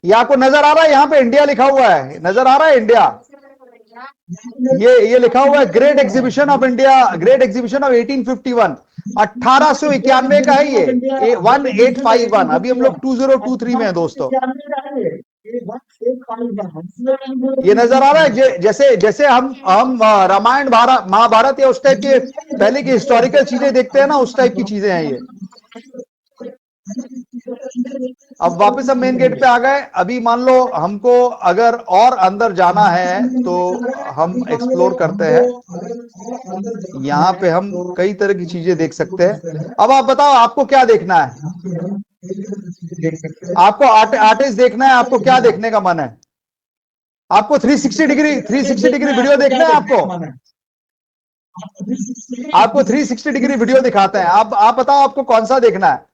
ये आपको नजर आ रहा है, यहाँ पे इंडिया लिखा हुआ है, नजर आ रहा है इंडिया, ये लिखा हुआ है great exhibition of India, great exhibition of 1851, 1891 का है ये 1851। अभी हम लोग 2023 में है दोस्तों। ये नजर आ रहा है, जैसे जैसे हम रामायण महाभारत या उस टाइप के पहले की हिस्टोरिकल चीजें देखते हैं ना, उस टाइप की चीजें हैं ये। अब वापस हम मेन गेट पे आ गए। अभी मान लो हमको अगर और अंदर जाना है तो हम एक्सप्लोर करते हैं। यहाँ पे हम कई तरह की चीजें देख सकते हैं। अब आप बताओ आपको क्या देखना है, आपको आर्टिस्ट देखना है, आपको क्या देखने का मन है? आपको 360 डिग्री वीडियो देखना है? आपको 360 डिग्री वीडियो दिखाते हैं। आप बताओ आपको कौन सा देखना है?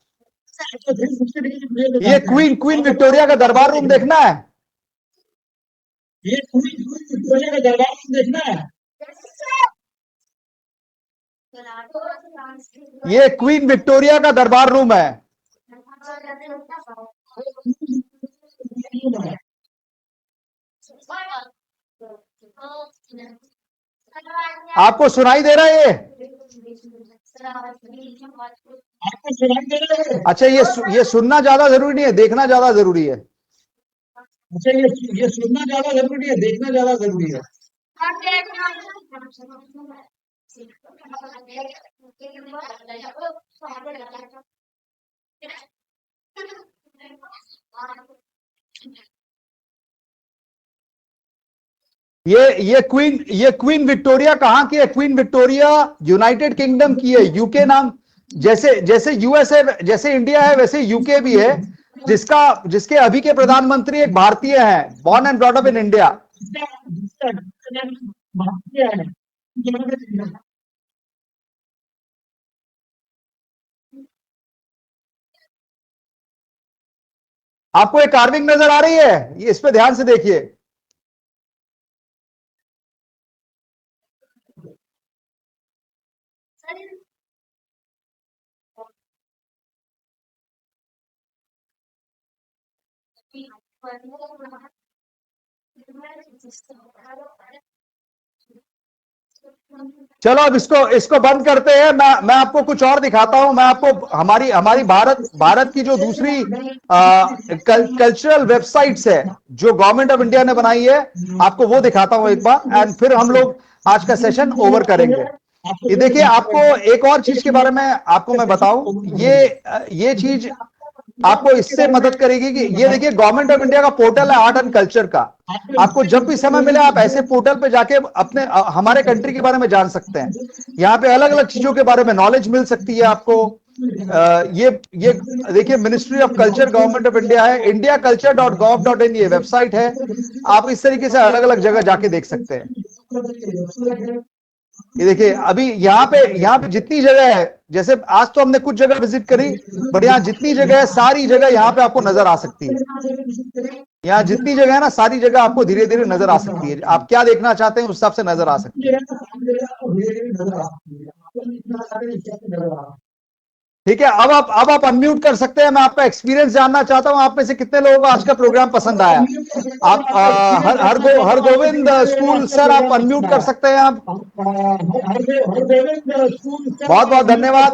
ये क्वीन विक्टोरिया का दरबार रूम देखना है? ये क्वीन विक्टोरिया का दरबार रूम देखना है? ये क्वीन विक्टोरिया का दरबार रूम है। आपको सुनाई दे रहा है ये? आपको सुनाई दे रहा है? अच्छा, ये सुनना ज्यादा जरूरी नहीं है, देखना ज्यादा जरूरी है। अच्छा, ये सुनना ज्यादा जरूरी है, देखना ज्यादा जरूरी है। ये क्वीन विक्टोरिया कहाँ की है? क्वीन विक्टोरिया यूनाइटेड किंगडम की है, यूके नाम। जैसे जैसे यूएस है, जैसे इंडिया है, वैसे यूके भी है, जिसके अभी के प्रधानमंत्री एक भारतीय हैं, born and brought up in India. आपको एक कार्विंग नजर आ रही है? ये इस पे ध्यान से देखिए। चलो अब इसको बंद करते हैं। मैं आपको कुछ और दिखाता हूं। मैं आपको हमारी भारत की जो दूसरी कल्चरल वेबसाइट्स है जो गवर्नमेंट ऑफ इंडिया ने बनाई है, आपको वो दिखाता हूं एक बार, एंड फिर हम लोग आज का सेशन ओवर करेंगे। ये देखिए, आपको एक और चीज के बारे में आपको मैं बताऊं, ये चीज आपको इससे मदद करेगी कि ये देखिए गवर्नमेंट ऑफ इंडिया का पोर्टल है आर्ट एंड कल्चर का। आपको जब भी समय मिले आप ऐसे पोर्टल पे जाके अपने हमारे कंट्री के बारे में जान सकते हैं। यहाँ पे अलग अलग चीजों के बारे में नॉलेज मिल सकती है आपको। ये देखिए, ministry of culture government of India है, indiaculture.gov.in ये वेबसाइट है। आप इस तरीके से अलग अलग जगह जाके देख सकते हैं। ये देखिए, अभी यहाँ पे जितनी जगह है, जैसे आज तो हमने कुछ जगह विजिट करी, बट यहाँ जितनी जगह है सारी जगह यहाँ पे आपको नजर आ सकती है। यहाँ जितनी जगह है ना, सारी जगह आपको धीरे धीरे नजर आ सकती है। आप क्या देखना चाहते हैं उस हिसाब से नजर आ सकती है। ठीक है, अब आप अनम्यूट कर सकते हैं। मैं आपका एक्सपीरियंस जानना चाहता हूं, आप में से कितने लोगों को आज का प्रोग्राम पसंद आया? आप हर गोविंद स्कूल सर, आप अनम्यूट कर सकते हैं आप। बहुत बहुत धन्यवाद।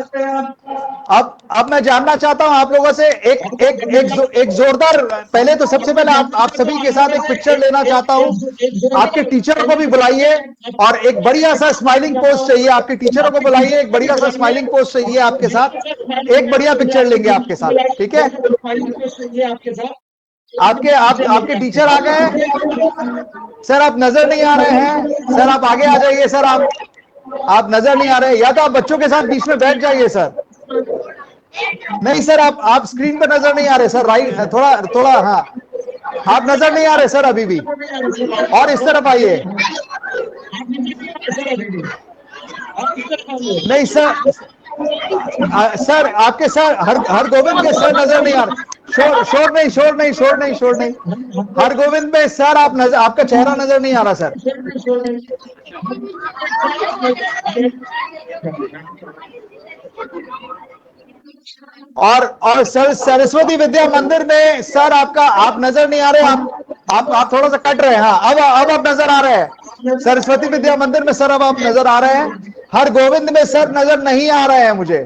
अब मैं जानना चाहता हूं आप लोगों से एक जोरदार, पहले तो सबसे पहले आप सभी के साथ एक पिक्चर लेना चाहता हूं। आपके टीचर को भी बुलाइए और एक बढ़िया सा स्माइलिंग पोस्ट चाहिए। आपके टीचरों को बुलाइए, एक बढ़िया सा स्माइलिंग पोस्ट चाहिए आपके साथ। एक बढ़िया पिक्चर लेंगे आपके साथ, ठीक है? आपके टीचर आ गए सर, आप नजर नहीं आ रहे हैं सर, आप आगे आ जाइए सर। आप नजर नहीं आ रहे, या तो आप बच्चों के साथ बीच में बैठ जाइए सर। नहीं सर, आप स्क्रीन पर नजर नहीं आ रहे सर, राइट थोड़ा थोड़ा, हाँ आप नजर नहीं आ रहे सर अभी भी, और इस तरफ आइए। नहीं सर, सर आपके सर हर गोविंद के सर नजर नहीं आ रहे। शोर नहीं। हर गोविंद में सर आप नजर, आपका चेहरा नजर नहीं आ रहा सर। और सर सरस्वती विद्या मंदिर में सर आपका आप नजर नहीं आ रहे। आप थोड़ा सा कट रहे हैं। हाँ, अब आप नजर आ रहे हैं। सरस्वती विद्या मंदिर में सर अब आप नजर आ रहे हैं। हर गोविंद में सर नजर नहीं आ रहे हैं मुझे।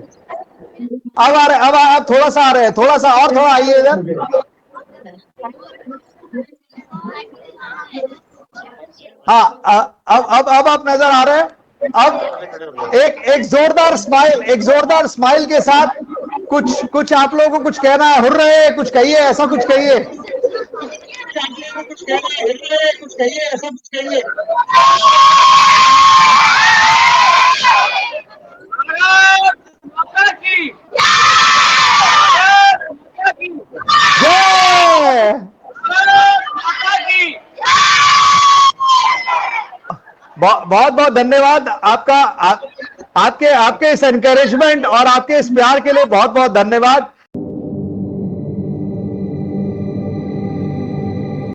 अब आ रहे, अब आप थोड़ा सा आ रहे हैं, थोड़ा सा और, थोड़ा आइए इधर। हाँ, अब आप नजर आ रहे हैं। अब एक जोरदार स्माइल के साथ कुछ आप लोगों को कुछ कहना है। हुर्रे, कुछ कहिए, ऐसा कुछ कहिए। कुछ कहिए, ऐसा कुछ कहिए। जय। बहुत बहुत धन्यवाद आपका। आपके इस एनकरेजमेंट और आपके इस प्यार के लिए बहुत बहुत धन्यवाद।